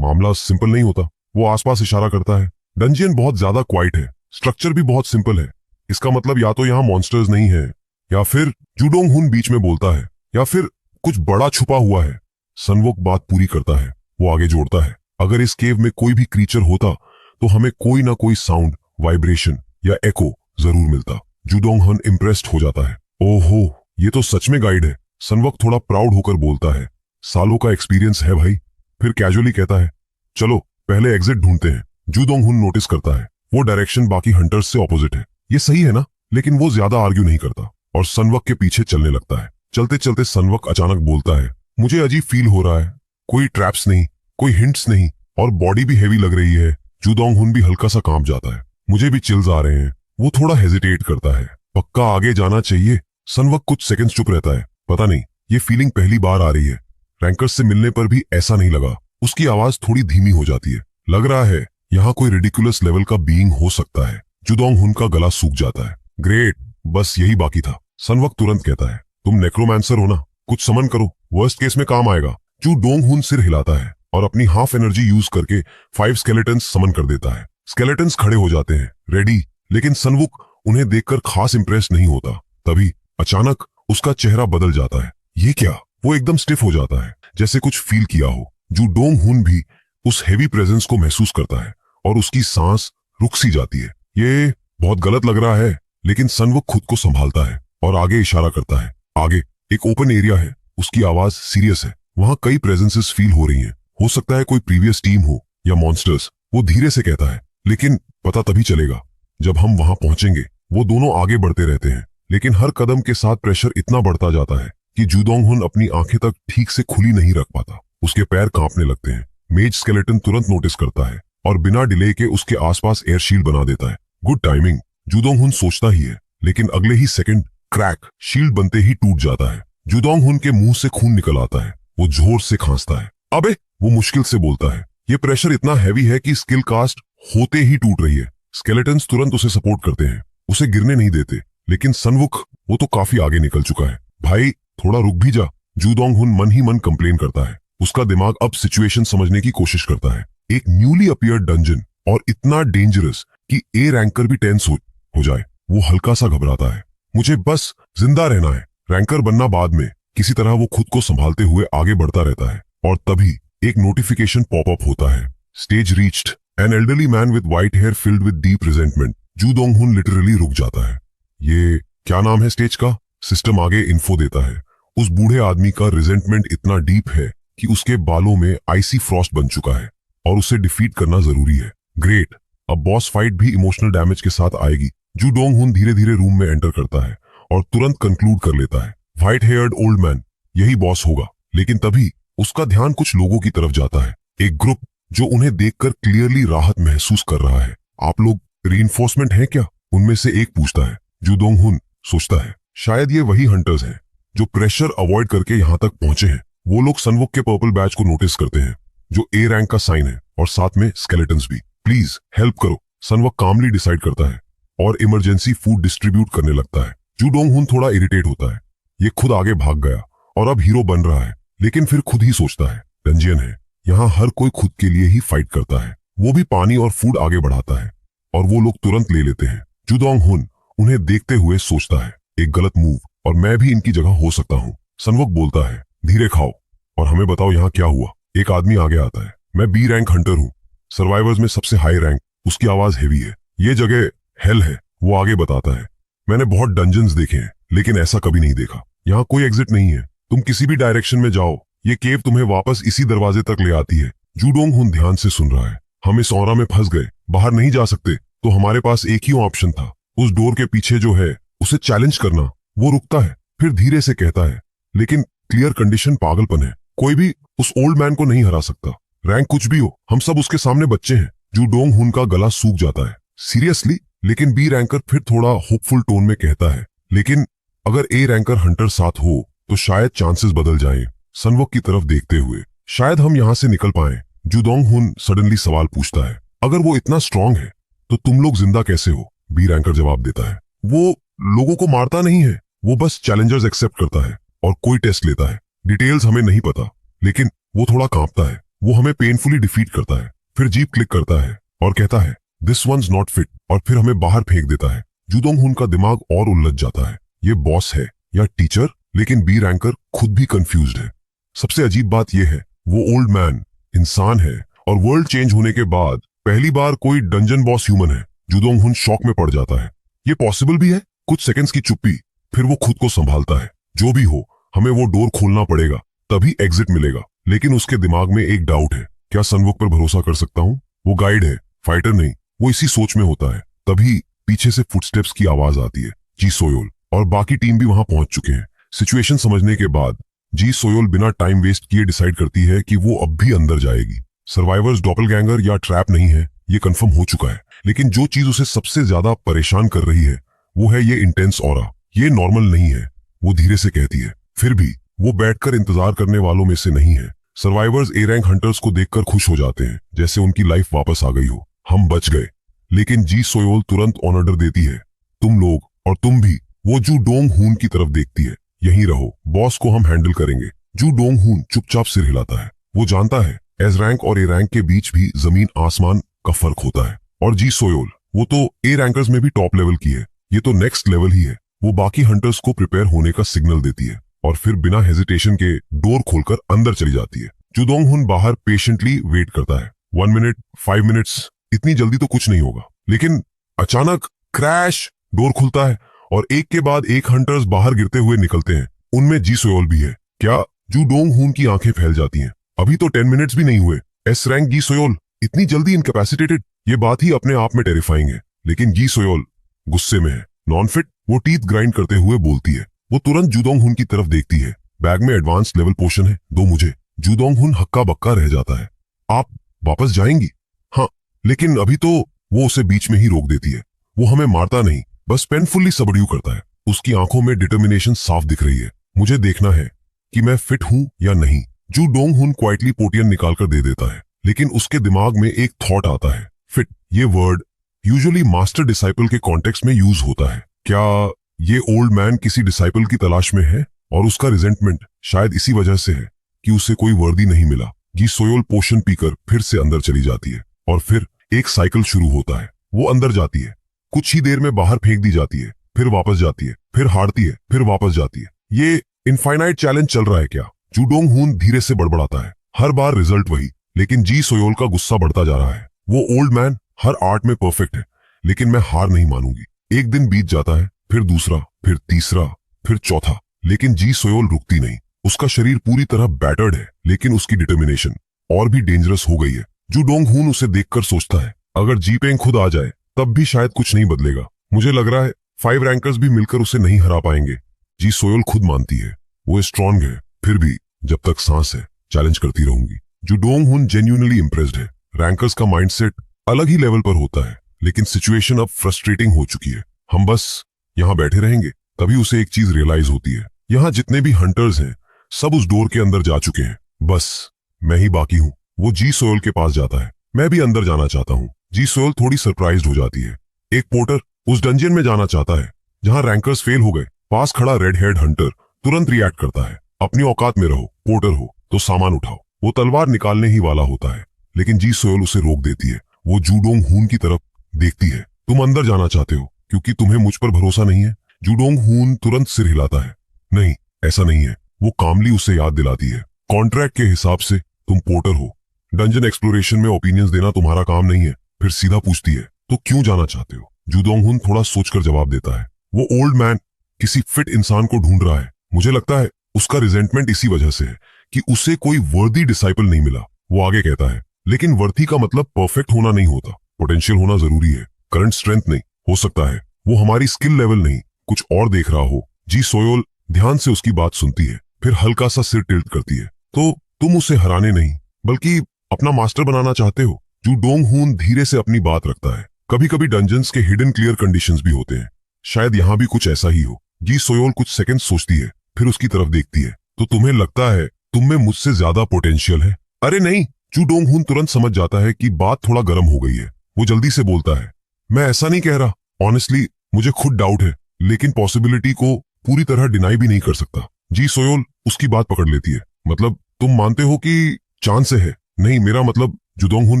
मामला सिंपल नहीं होता। वो आसपास इशारा करता है। डंजियन बहुत ज्यादा क्वाइट है, स्ट्रक्चर भी बहुत सिंपल है। इसका मतलब या तो यहाँ मॉन्स्टर्स नहीं है, या फिर जू डोंगहुन बीच में बोलता है, या फिर कुछ बड़ा छुपा हुआ है। सनवुक बात पूरी करता है। वो आगे जोड़ता है, अगर इस केव में कोई भी क्रीचर होता तो हमें कोई ना कोई साउंड, वाइब्रेशन या एको जरूर मिलता। जू डोंगहुन इम्प्रेस्ड हो जाता है। ओहो, ये तो सच में गाइड है। सनवुक थोड़ा प्राउड होकर बोलता है। सालों का एक्सपीरियंस है भाई। फिर कैजुअली कहता है, चलो पहले एग्जिट ढूंढते हैं। जू डोंगहुन नोटिस करता है वो डायरेक्शन बाकी हंटर्स से ऑपोजिट है। ये सही है ना? लेकिन वो ज्यादा आर्ग्यू नहीं करता और सनवुक के पीछे चलने लगता है। चलते चलते सनवुक अचानक बोलता है, मुझे अजीब फील हो रहा है। कोई ट्रैप्स नहीं, कोई हिंट्स नहीं, और बॉडी भी हेवी लग रही है। जू डोंगहुन भी हल्का सा कांप जाता है। मुझे भी चिल्स आ रहे हैं। वो थोड़ा हेजिटेट करता है। पक्का आगे जाना चाहिए? सनवुक कुछ सेकंड्स चुप रहता है। पता नहीं, ये फीलिंग पहली बार आ रही है। रैंकर्स से मिलने पर भी ऐसा नहीं लगा। उसकी आवाज थोड़ी धीमी हो जाती है। लग रहा है यहाँ कोई रिडिकुलस लेवल का बीइंग हो सकता है। जू डोंगहुन का गला सूख जाता है। ग्रेट, बस यही बाकी था। सनवुक तुरंत कहता है, तुम नेक्रोमांसर हो ना? कुछ समन करो, वर्स्ट केस में काम आएगा। जू डोंगहुन सिर हिलाता है और अपनी हाफ एनर्जी यूज करके 5 स्केलेटन्स समन कर देता है। स्केलेटन्स खड़े हो जाते हैं, रेडी। लेकिन सनवुक उन्हें देखकर खास इंप्रेस नहीं होता। तभी अचानक उसका चेहरा बदल जाता है। ये क्या? वो एकदम स्टिफ हो जाता है, जैसे कुछ फील किया हो। जू डोंगहुन भी उस हेवी प्रेजेंस को महसूस करता है और उसकी सांस रुक सी जाती है। ये बहुत गलत लग रहा है, लेकिन सनवुक खुद को संभालता है और आगे इशारा करता है। आगे एक ओपन एरिया है। उसकी आवाज सीरियस है। वहां कई प्रेजेंसेस फील हो रही हैं। हो सकता है कोई प्रीवियस टीम हो या मॉन्स्टर्स। वो धीरे से कहता है, लेकिन पता तभी चलेगा जब हम वहां पहुंचेंगे। वो दोनों आगे बढ़ते रहते हैं, लेकिन हर कदम के साथ प्रेशर इतना बढ़ता जाता है कि जू डोंगहुन अपनी आंखें तक ठीक से खुली नहीं रख पाता। उसके पैर कांपने लगते हैं। मेज स्केलेटन तुरंत नोटिस करता है और बिना डिले के उसके आसपास एयर शील्ड बना देता है। गुड टाइमिंग, जू डोंगहुन सोचता ही है, लेकिन अगले ही सेकंड क्रैक, शील्ड बनते ही टूट जाता है। जू डोंगहुन के मुंह से खून निकल आता है। वो जोर से खांसता है। अबे, वो मुश्किल से बोलता है। ये प्रेशर इतना हैवी है कि स्किल कास्ट होते ही टूट रही है। स्केलेटन्स तुरंत उसे सपोर्ट करते हैं, उसे गिरने नहीं देते। लेकिन सनवुक, वो तो काफी आगे निकल चुका है। भाई थोड़ा रुक भी जा, जू डोंगहुन मन ही मन कंप्लेन करता है। उसका दिमाग अब सिचुएशन समझने की कोशिश करता है। एक न्यूली अपीयर्ड डंजन और इतना डेंजरस कि ए रैंकर भी टेंस हो जाए। वो हल्का सा घबराता है। मुझे बस जिंदा रहना है, रैंकर बनना बाद में। किसी तरह वो खुद को संभालते हुए आगे बढ़ता रहता है और तभी एक नोटिफिकेशन पॉपअप होता है। Stage reached, an elderly man with white hair filled with deep resentment. Joo Donghun literally रुक जाता है। ये क्या नाम है स्टेज का? सिस्टम आगे इन्फो देता है। उस बूढ़े आदमी का रिजेंटमेंट इतना डीप है कि उसके बालों में आइसी फ्रॉस्ट बन चुका है और उसे डिफीट करना जरूरी है। ग्रेट, अब बॉस फाइट भी इमोशनल डैमेज के साथ आएगी। जू डोंगहुन धीरे धीरे रूम में एंटर करता है और तुरंत कंक्लूड कर लेता है, व्हाइट हेयर्ड ओल्ड मैन, यही बॉस होगा। लेकिन तभी उसका ध्यान कुछ लोगों की तरफ जाता है। एक ग्रुप जो उन्हें देखकर क्लियरली राहत महसूस कर रहा है। आप लोग रीइंफोर्समेंट हैं क्या? उनमें से एक पूछता है। जू डोंगहुन सोचता है, शायद ये वही हंटर्स हैं जो प्रेशर अवॉइड करके यहाँ तक पहुंचे हैं। वो लोग सनवुक के पर्पल बैच को नोटिस करते हैं, जो ए रैंक का साइन है, और साथ में स्केलेटन्स भी। प्लीज हेल्प करो, सनवुक कामली डिसाइड करता है और इमरजेंसी फूड डिस्ट्रीब्यूट करने लगता है। जू डोंगहुन थोड़ा इरिटेट होता है। ये खुद आगे भाग गया और अब हीरो बन रहा है, लेकिन फिर खुद ही सोचता है, डंजियन है, यहाँ हर कोई खुद के लिए ही फाइट करता है। वो भी पानी और फूड आगे बढ़ाता है और वो लोग तुरंत ले लेते हैं। जू डोंगहुन उन्हें देखते हुए सोचता है, एक गलत मूव और मैं भी इनकी जगह हो सकता हूँ। सनवुक बोलता है, धीरे खाओ और हमें बताओ यहाँ क्या हुआ। एक आदमी आगे आता है। मैं बी रैंक हंटर हूँ, सर्वाइवर्स में सबसे हाई रैंक। उसकी आवाज हेवी है। ये जगह हेल है। वो आगे बताता है, मैंने बहुत डंजन्स देखे हैं, लेकिन ऐसा कभी नहीं देखा। यहाँ कोई एग्जिट नहीं है, तुम किसी भी डायरेक्शन में जाओ, ये केव तुम्हें वापस इसी दरवाजे तक ले आती है। जू डोंगहुन ध्यान से सुन रहा है। हम इस ऑरा में फंस गए, बाहर नहीं जा सकते, तो हमारे पास एक ही ऑप्शन था, उस डोर के पीछे जो है उसे चैलेंज करना। वो रुकता है, फिर धीरे से कहता है, लेकिन क्लियर कंडीशन पागलपन है। कोई भी उस ओल्ड मैन को नहीं हरा सकता। रैंक कुछ भी हो, हम सब उसके सामने बच्चे हैं। जू डोंग हुन का गला सूख जाता है। सीरियसली? लेकिन बी रैंकर फिर थोड़ा होपफुल टोन में कहता है, लेकिन अगर ए रैंकर हंटर साथ हो तो शायद चांसेस बदल जाएं। सनवोक की तरफ देखते हुए, शायद हम यहाँ से निकल पाएं। जू डोंग हुन सडनली सवाल पूछता है, अगर वो इतना स्ट्रांग है तो तुम लोग जिंदा कैसे हो? बी रैंकर जवाब देता है, वो लोगों को मारता नहीं है, वो बस चैलेंजर्स एक्सेप्ट करता है और कोई टेस्ट लेता है। डिटेल्स हमें नहीं पता, लेकिन वो थोड़ा कांपता है। वो हमें पेनफुली डिफीट करता है। फिर जीप क्लिक करता है और कहता है, दिस वंस नॉट फिट, और फिर हमें बाहर फेंक देता है। जू डोंग हुन का दिमाग और उलझ जाता है। ये बॉस है या टीचर? लेकिन बी रैंकर खुद भी कंफ्यूज्ड है। सबसे अजीब बात यह है, वो ओल्ड मैन इंसान है और वर्ल्ड चेंज होने के बाद पहली बार कोई डंजन बॉस ह्यूमन है। जू डोंग हुन शॉक में पड़ जाता है। ये पॉसिबल भी है? कुछ सेकंड्स की चुप्पी, फिर वो खुद को संभालता है। जो भी हो, हमें वो डोर खोलना पड़ेगा, तभी एग्जिट मिलेगा। लेकिन उसके दिमाग में एक डाउट है, क्या सनवुक पर भरोसा कर सकता हूँ? वो गाइड है, फाइटर नहीं। वो इसी सोच में होता है। तभी पीछे से फुटस्टेप्स की आवाज आती है। जी सोयोल और बाकी टीम भी वहां पहुंच चुके हैं। सिचुएशन समझने के बाद जी सोयोल बिना टाइम वेस्ट किए डिसाइड करती है कि वो अब भी अंदर जाएगी। सर्वाइवर्स डॉपलगैंगर या ट्रैप नहीं है, ये कंफर्म हो चुका है। लेकिन जो चीज उसे सबसे ज्यादा परेशान कर रही है वो है ये इंटेंस ऑरा। ये नॉर्मल नहीं है, वो धीरे से कहती है। फिर भी वो बैठकर इंतजार करने वालों में से नहीं है। सर्वाइवर्स ए रैंक हंटर्स को देखकर खुश हो जाते हैं, जैसे उनकी लाइफ वापस आ गई हो। हम बच गए। लेकिन जी सोयोल तुरंत ऑर्डर देती है, तुम लोग और तुम भी। वो जू डोंग हुन की तरफ देखती है, यहीं रहो, बॉस को हम हैंडल करेंगे। जू डोंग हुन चुपचाप सिर हिलाता है। वो जानता है एस रैंक और ए रैंक के बीच भी जमीन आसमान का फर्क होता है। और जी सोयोल, वो तो ए रैंकर्स में भी टॉप लेवल की है, ये तो नेक्स्ट लेवल ही है। वो बाकी हंटर्स को प्रिपेयर होने का सिग्नल देती है और फिर बिना हेजिटेशन के डोर खोलकर अंदर चली जाती है। जू डोंग हुन बाहर पेशेंटली वेट करता है। 1 मिनट, 5 मिनट्स, इतनी जल्दी तो कुछ नहीं होगा। लेकिन अचानक क्रैश, डोर खुलता है और एक के बाद एक हंटर्स बाहर गिरते हुए निकलते हैं। उनमें जी सोयोल भी है। क्या? जू डोंग हुन की आंखें फैल जाती हैं। अभी तो 10 मिनट्स भी नहीं हुए। एस रैंक जी सोयोल इतनी जल्दी इनकैपेसिटेटेड? ये बात ही अपने आप में टेरिफाइंग है। लेकिन जी सोयोल गुस्से में है। Non fit? वो टीथ ग्राइंड करते हुए बोलती है। वो तुरंत जू डोंग हुन की तरफ देखती है। बैग में एडवांस लेवल पोशन है, दो मुझे। जू डोंग हुन हक्का बक्का रह जाता है। आप वापस जाएंगी? हाँ, लेकिन अभी तो। वो उसे बीच में ही रोक देती है। वो हमें मारता नहीं, बस पेनफुली सबड्यू करता है। उसकी आंखों में डिटर्मिनेशन साफ दिख रही है। मुझे देखना है कि मैं फिट हूं या नहीं। जू डोंग हुन क्वाइटली पोटियन निकालकर दे देता है। लेकिन उसके दिमाग में एक थॉट आता है, फिट। ये वर्ड यूजुअली मास्टर डिसाइपल के कॉन्टेक्स्ट में यूज होता है। क्या ये ओल्ड मैन किसी डिसाइपल की तलाश में है? और उसका रिजेंटमेंट शायद इसी वजह से है कि उसे कोई वर्दी नहीं मिला। जी सोयोल पोशन पीकर फिर से अंदर चली जाती है और फिर एक साइकिल शुरू होता है। वो अंदर जाती है, कुछ ही देर में बाहर फेंक दी जाती है, फिर वापस जाती है, फिर हारती है, फिर वापस जाती है। ये इनफाइनाइट चैलेंज चल रहा है क्या? जू डोंग हुन धीरे से बड़बड़ाता है। हर बार रिजल्ट वही। लेकिन जी सोयोल का गुस्सा बढ़ता जा रहा है। वो ओल्ड मैन हर आर्ट में परफेक्ट है, लेकिन मैं हार नहीं मानूंगी। एक दिन बीत जाता है, फिर दूसरा, फिर तीसरा, फिर चौथा, लेकिन जी सोयोल रुकती नहीं। उसका शरीर पूरी तरह बैटर्ड है, लेकिन उसकी डिटर्मिनेशन और भी डेंजरस हो गई है। जू डोंग हुन उसे देखकर सोचता है, अगर जी पेंग खुद आ जाए तब भी शायद कुछ नहीं बदलेगा। मुझे लग रहा है 5 रैंकर्स भी मिलकर उसे नहीं हरा पाएंगे। जी सोयोल खुद मानती है वो स्ट्रांग है, फिर भी जब तक सांस है चैलेंज करती रहूंगी। जू डोंग हुन जेन्युइनली इंप्रेस्ड है। रैंकर्स का माइंडसेट अलग ही लेवल पर होता है, लेकिन सिचुएशन अब फ्रस्ट्रेटिंग हो चुकी है। हम बस यहाँ बैठे रहेंगे? तभी उसे एक चीज रियलाइज होती है, यहाँ जितने भी हंटर्स हैं सब उस डोर के अंदर जा चुके हैं, बस मैं ही बाकी हूँ। वो जी सोयोल के पास जाता है। मैं भी अंदर जाना चाहता हूँ। जी सोयोल थोड़ी सरप्राइज्ड हो जाती है। एक पोर्टर उस डंजन में जाना चाहता है जहाँ रैंकर्स फेल हो गए। पास खड़ा रेड हेड हंटर तुरंत रिएक्ट करता है, अपनी औकात में रहो, पोर्टर हो तो सामान उठाओ। वो तलवार निकालने ही वाला होता है, लेकिन जी सोयोल उसे रोक देती है। वो जू डोंग हुन की तरफ देखती है। तुम अंदर जाना चाहते हो क्योंकि तुम्हें मुझ पर भरोसा नहीं है? जू डोंग हुन तुरंत सिर हिलाता है। नहीं, ऐसा नहीं है। वो कामली उसे याद दिलाती है, कॉन्ट्रैक्ट के हिसाब से तुम पोर्टर हो। डंजन एक्सप्लोरेशन में ओपिनियंस देना तुम्हारा काम नहीं है। फिर सीधा पूछती है, तो क्यों जाना चाहते हो? जू डोंग हुन थोड़ा सोचकर जवाब देता है, वो ओल्ड मैन किसी फिट इंसान को ढूंढ रहा है। मुझे लगता है उसका रिजेंटमेंट इसी वजह से है कि उसे कोई वर्दी डिसाइपल नहीं मिला। वो आगे कहता है, लेकिन वर्थी का मतलब परफेक्ट होना नहीं होता, पोटेंशियल होना जरूरी है, करंट स्ट्रेंथ नहीं। हो सकता है वो हमारी स्किल लेवल नहीं कुछ और देख रहा हो। जी सोयोल ध्यान से उसकी बात सुनती है, फिर हल्का सा सिर टिल्ट करती है। तो तुम उसे हराने नहीं बल्कि अपना मास्टर बनाना चाहते हो। जू डोंग हुन धीरे से अपनी बात रखता है। कभी कभी डंजन्स के हिडन क्लियर कंडीशंस भी होते हैं, शायद यहाँ भी कुछ ऐसा ही हो। जी सोयोल कुछ सेकंड सोचती है, फिर उसकी तरफ देखती है। तो तुम्हें लगता है तुम में मुझसे ज्यादा पोटेंशियल है? अरे नहीं। जू डोंग हुन तुरंत समझ जाता है कि बात थोड़ा गर्म हो गई है। वो जल्दी से बोलता है, मैं ऐसा नहीं कह रहा। ऑनेस्टली मुझे खुद डाउट है, लेकिन पॉसिबिलिटी को पूरी तरह डिनाई भी नहीं कर सकता। जी सोयोल उसकी बात पकड़ लेती है। मतलब तुम मानते हो कि चांस है? नहीं, मेरा मतलब, जुदोंग हुन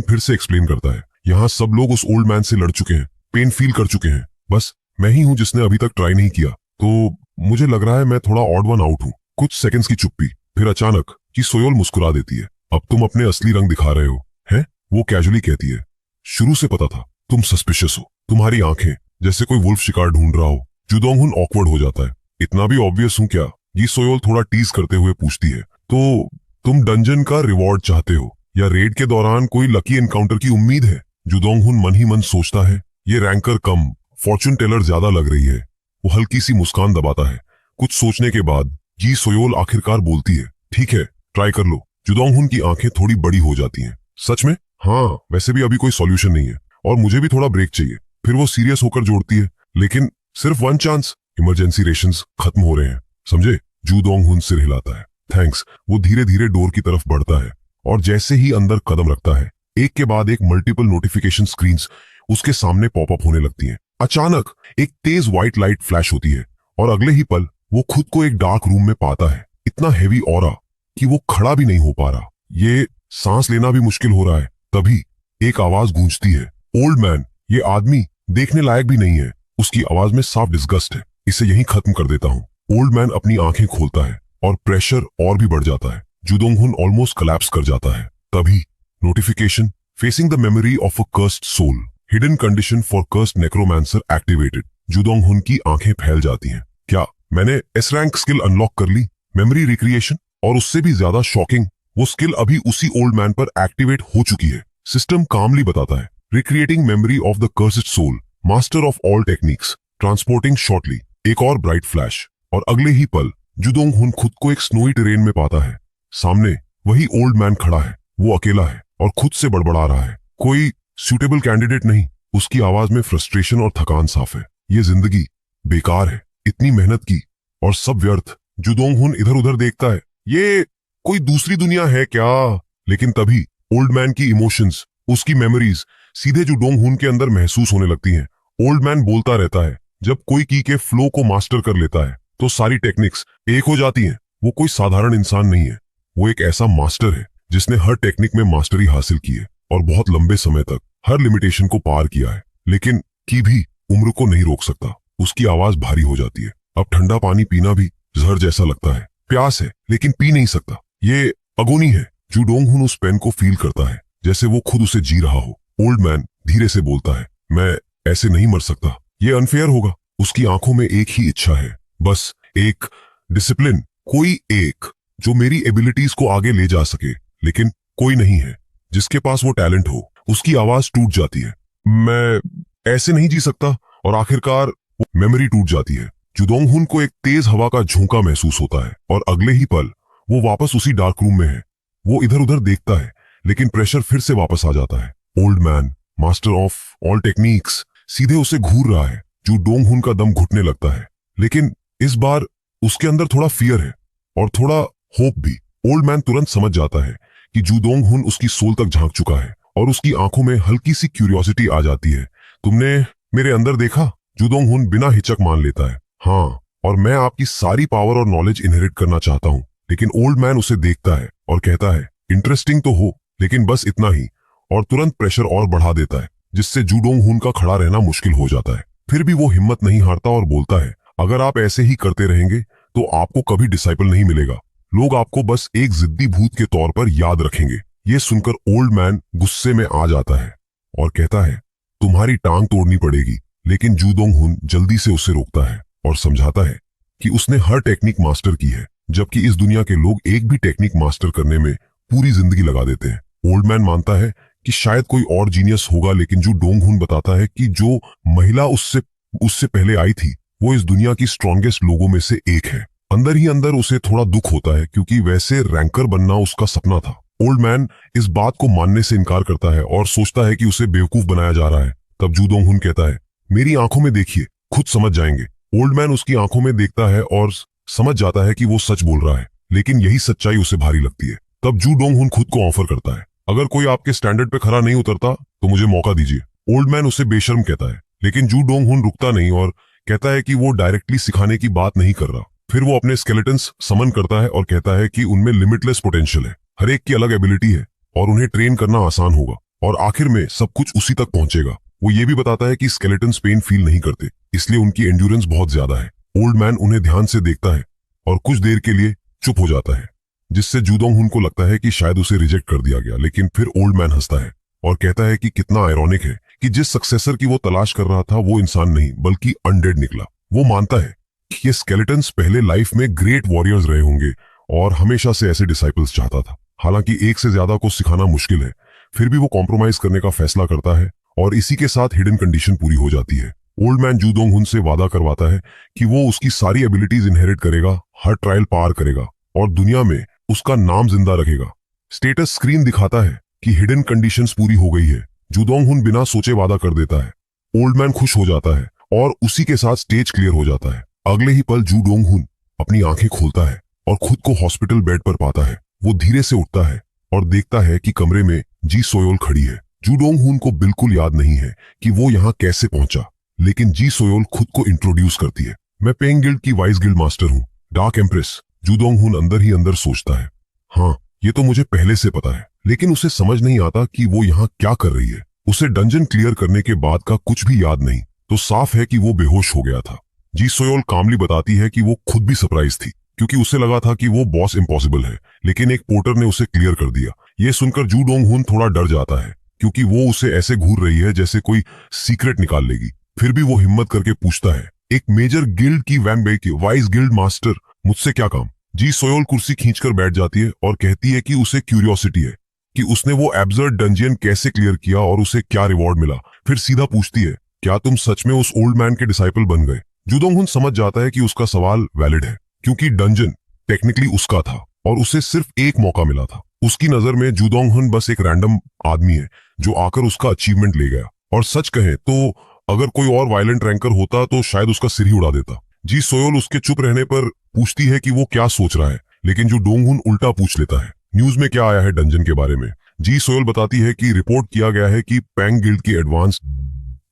फिर से एक्सप्लेन करता है, यहाँ सब लोग उस ओल्ड मैन से लड़ चुके हैं, पेन फील कर चुके हैं। बस मैं ही हूं जिसने अभी तक ट्राई नहीं किया। तो मुझे लग रहा है मैं थोड़ा ऑड वन आउट हूं। कुछ सेकंड्स की चुप्पी, फिर अचानक जी सोयोल मुस्कुरा देती है। अब तुम अपने असली रंग दिखा रहे हो, हैं? वो कैजुअली कहती है, शुरू से पता था तुम सस्पिशियस हो। तुम्हारी आंखें जैसे कोई वुल्फ शिकार ढूंढ रहा हो। जुदोंग हुन ऑकवर्ड हो जाता है। इतना भी ऑब्वियस हूं क्या? जी सोयोल थोड़ा टीज करते हुए पूछती है। तो तुम डंजन का रिवॉर्ड चाहते हो या रेड के दौरान कोई लकी एनकाउंटर की उम्मीद है? जुदोंग हुन मन ही मन सोचता है, ये रैंकर कम फॉर्चून टेलर ज्यादा लग रही है। वो हल्की सी मुस्कान दबाता है। कुछ सोचने के बाद जी सोयोल आखिरकार बोलती है, ठीक है, ट्राई कर लो। जुदोंग हुन की आंखें थोड़ी बड़ी हो जाती हैं। सच में? हाँ, वैसे भी अभी कोई सॉल्यूशन नहीं है और मुझे भी थोड़ा ब्रेक चाहिए। फिर वो सीरियस होकर जोड़ती है, लेकिन सिर्फ वन चांस, इमरजेंसी रेशंस खत्म हो रहे हैं, समझे? जुदोंग हुन सिर हिलाता है, थैंक्स। वो धीरे धीरे डोर की तरफ बढ़ता है और जैसे ही अंदर कदम रखता है, एक के बाद एक मल्टीपल नोटिफिकेशन स्क्रीन्स उसके सामने पॉपअप होने लगती हैं। अचानक एक तेज व्हाइट लाइट फ्लैश होती है और अगले ही पल वो खुद को एक डार्क रूम में पाता है। इतना हेवी ऑरा कि वो खड़ा भी नहीं हो पा रहा। ये सांस लेना भी मुश्किल हो रहा है। तभी एक आवाज गूंजती है, ओल्ड मैन, ये आदमी देखने लायक भी नहीं है। उसकी आवाज में साफ डिस्गस्ट है। इसे यहीं खत्म कर देता हूँ। ओल्ड मैन अपनी आंखें खोलता है और प्रेशर और भी बढ़ जाता है। जुदोंग हुन ऑलमोस्ट कोलैप्स कर जाता है। तभी notification, facing the memory of a cursed soul, hidden condition for cursed necromancer activated. जुदोंग हुन की आंखें फैल जाती हैं। क्या मैंने एस रैंक स्किल अनलॉक कर ली? Memory recreation? और उससे भी ज्यादा शॉकिंग, वो स्किल अभी उसी ओल्ड मैन पर एक्टिवेट हो चुकी है। सिस्टम कामली बताता है, recreating memory of the cursed soul, master of all techniques, transporting shortly. एक और ब्राइट फ्लैश और अगले ही पल जुदोंग हुन खुद को एक स्नोई टेरेन में पाता है। सामने वही ओल्ड मैन खड़ा है। वो अकेला है और खुद से बड़बड़ा रहा है। कोई सूटेबल कैंडिडेट नहीं। उसकी आवाज में फ्रस्ट्रेशन और थकान साफ है। ये जिंदगी बेकार है, इतनी मेहनत की और सब व्यर्थ। जुदोंग हुन इधर उधर देखता है, ये कोई दूसरी दुनिया है क्या? लेकिन तभी ओल्ड मैन की इमोशंस, उसकी मेमोरीज सीधे जुडोंग हुन के अंदर महसूस होने लगती हैं। ओल्ड मैन बोलता रहता है, जब कोई की के फ्लो को मास्टर कर लेता है तो सारी टेक्निक्स एक हो जाती हैं। वो कोई साधारण इंसान नहीं है, वो एक ऐसा मास्टर है जिसने हर टेक्निक में मास्टरी हासिल की है और बहुत लंबे समय तक हर लिमिटेशन को पार किया है। लेकिन की भी उम्र को नहीं रोक सकता। उसकी आवाज भारी हो जाती है। अब ठंडा पानी पीना भी जहर जैसा लगता है। प्यास है लेकिन पी नहीं सकता। ये अगोनी है। जुडोंग हुन उस पेन को फील करता है जैसे वो खुद उसे जी रहा हो। ओल्ड मैन धीरे से बोलता है, मैं ऐसे नहीं मर सकता, ये अनफेयर होगा। उसकी आंखों में एक ही इच्छा है, बस एक डिसिप्लिन, कोई एक जो मेरी एबिलिटीज को आगे ले जा सके। लेकिन कोई नहीं है जिसके पास वो टैलेंट हो। उसकी आवाज टूट जाती है, मैं ऐसे नहीं जी सकता। और आखिरकार मेमोरी टूट जाती है। जुदोंग हुन को एक तेज हवा का झोंका महसूस होता है और अगले ही पल वो वापस उसी डार्क रूम में है। वो इधर उधर देखता है लेकिन प्रेशर फिर से वापस आ जाता है। Old man, master of all techniques, सीधे उसे घूर रहा है। जुडोंग हुन का दम घुटने लगता है, लेकिन इस बार उसके अंदर थोड़ा फियर है और थोड़ा होप भी। ओल्ड मैन तुरंत समझ जाता है कि जुडोंग हुन उसकी सोल तक झांक चुका है और उसकी आंखों में हल्की सी क्यूरियोसिटी आ जाती है। तुमने मेरे अंदर देखा? जुडोंग हुन बिना हिचक मान लेता है, हाँ, और मैं आपकी सारी पावर और नॉलेज इनहेरिट करना चाहता हूँ। लेकिन ओल्ड मैन उसे देखता है और कहता है, इंटरेस्टिंग तो हो, लेकिन बस इतना ही, और तुरंत प्रेशर और बढ़ा देता है जिससे जुडोंग हुन का खड़ा रहना मुश्किल हो जाता है। फिर भी वो हिम्मत नहीं हारता और बोलता है, अगर आप ऐसे ही करते रहेंगे तो आपको कभी डिसाइपल नहीं मिलेगा। लोग आपको बस एक जिद्दी भूत के तौर पर याद रखेंगे। ये सुनकर ओल्ड मैन गुस्से में आ जाता है और कहता है, तुम्हारी टांग तोड़नी पड़ेगी। लेकिन जुडोंग हुन जल्दी से उसे रोकता है और समझाता है कि उसने हर टेक्निक मास्टर की है, जबकि इस दुनिया के लोग एक भी टेक्निक मास्टर करने में पूरी जिंदगी लगा देते हैं। ओल्ड मैन मानता है कि शायद कोई और जीनियस होगा, लेकिन जुडोंग हुन बताता है कि जो महिला उससे पहले आई थी वो इस दुनिया की स्ट्रॉन्गेस्ट लोगों में से एक है। अंदर ही अंदर उसे थोड़ा दुख होता है क्योंकि वैसे रैंकर बनना उसका सपना था। ओल्ड मैन इस बात को मानने से इनकार करता है और सोचता है कि उसे बेवकूफ बनाया जा रहा है। तब जू डोंग हुन कहता है, मेरी आंखों में देखिए, खुद समझ जाएंगे। ओल्ड मैन उसकी आंखों में देखता है और समझ जाता है कि वो सच बोल रहा है, लेकिन यही सच्चाई उसे भारी लगती है। तब जू डोंग हुन खुद को ऑफर करता है, अगर कोई आपके स्टैंडर्ड पे खरा नहीं उतरता तो मुझे मौका दीजिए। ओल्ड मैन उसे बेशर्म कहता है, लेकिन जू डोंग हुन रुकता नहीं और कहता है कि वो डायरेक्टली सिखाने की बात नहीं कर रहा। फिर वो अपने स्केलेटन्स समन करता है और कहता है कि उनमें लिमिटलेस पोटेंशियल है, हर एक की अलग एबिलिटी है और उन्हें ट्रेन करना आसान होगा और आखिर में सब कुछ उसी तक पहुंचेगा। वो ये भी बताता है कि स्केलेटन्स पेन फील नहीं करते, इसलिए उनकी एंड्योरेंस बहुत ज्यादा है। ओल्ड मैन उन्हें ध्यान से देखता है और कुछ देर के लिए चुप हो जाता है, जिससे जू डोंग हुन को लगता है कि शायद उसे रिजेक्ट कर दिया गया। लेकिन फिर ओल्ड मैन हंसता है और कहता है कि कितना आयरॉनिक है कि जिस सक्सेसर की वो तलाश कर रहा था वो इंसान नहीं बल्कि अनडेड निकला। वो मानता है कि ये स्केलेटन्स पहले लाइफ में ग्रेट वॉरियर्स रहे होंगे और हमेशा से ऐसे डिसाइपल्स चाहता था। हालांकि एक से ज्यादा को सिखाना मुश्किल है, फिर भी वो कॉम्प्रोमाइज करने का फैसला करता है और इसी के साथ हिडन कंडीशन पूरी हो जाती है। ओल्ड मैन जू डोंग हुन से वादा करवाता है कि वो उसकी सारी एबिलिटीज इनहेरिट करेगा, हर ट्रायल पार करेगा और दुनिया में उसका नाम जिंदा रखेगा। स्टेटस स्क्रीन दिखाता है कि हिडन कंडीशंस पूरी हो गई है। जू डोंग हुन बिना सोचे वादा कर देता है। ओल्ड मैन खुश हो जाता है और उसी के साथ स्टेज क्लियर हो जाता है। अगले ही पल जू डोंग हुन अपनी आंखें खोलता है और खुद को हॉस्पिटल बेड पर पाता है। वो धीरे से उठता है और देखता है कि कमरे में जी सोयोल खड़ी है। जू डोंग हुन को बिल्कुल याद नहीं है कि वो यहाँ कैसे पहुंचा, लेकिन जी सोयोल खुद को इंट्रोड्यूस करती है। मैं पेंग गिल्ड की वाइस गिल्ड मास्टर हूँ, डार्क एम्प्रेस। जू डोंग हुन अंदर ही अंदर सोचता है, हाँ ये तो मुझे पहले से पता है, लेकिन उसे समझ नहीं आता कि वो यहाँ क्या कर रही है। उसे डंजन क्लियर करने के बाद का कुछ भी याद नहीं, तो साफ है कि वो बेहोश हो गया था। जी सोयोल कामली बताती है कि वो खुद भी सरप्राइज थी क्योंकि उसे लगा था कि वो बॉस इम्पॉसिबल है, लेकिन एक पोर्टर ने उसे क्लियर कर दिया। ये सुनकर जू डोंग हुन थोड़ा डर जाता है क्योंकि वो उसे ऐसे घूर रही है जैसे कोई सीक्रेट निकाल लेगी। फिर भी वो हिम्मत करके पूछता है, एक मेजर गिल्ड की वैंबे की वाइस गिल्ड मास्टर, मुझसे क्या काम? जी सोयोल कुर्सी खींचकर बैठ जाती है और कहती है कि उसे क्यूरियोसिटी है कि उसने वो एब्सर्ड डंजियन कैसे क्लियर किया और उसे क्या रिवॉर्ड मिला। फिर सीधा पूछती है, क्या तुम सच में उस ओल्ड मैन के डिसाइपल बन गए? जू डोंग हुन समझ जाता है कि उसका सवाल वैलिड है क्योंकि डंजन टेक्निकली उसका था और उसे सिर्फ एक मौका मिला था। उसकी नजर में जू डोंग हुन बस एक रैंडम आदमी है जो आकर उसका अचीवमेंट ले गया। और सच कहें तो अगर कोई और वायलेंट रैंकर होता तो शायद उसका सिर ही उड़ा देता। जी सोयोल उसके चुप रहने पर पूछती है कि वो क्या सोच रहा है, लेकिन जो डोंग हुन उल्टा पूछ लेता है, न्यूज में क्या आया है डंजन के बारे में? जी सोयोल बताती है कि रिपोर्ट किया गया है कि पैंग गिल्ड की एडवांस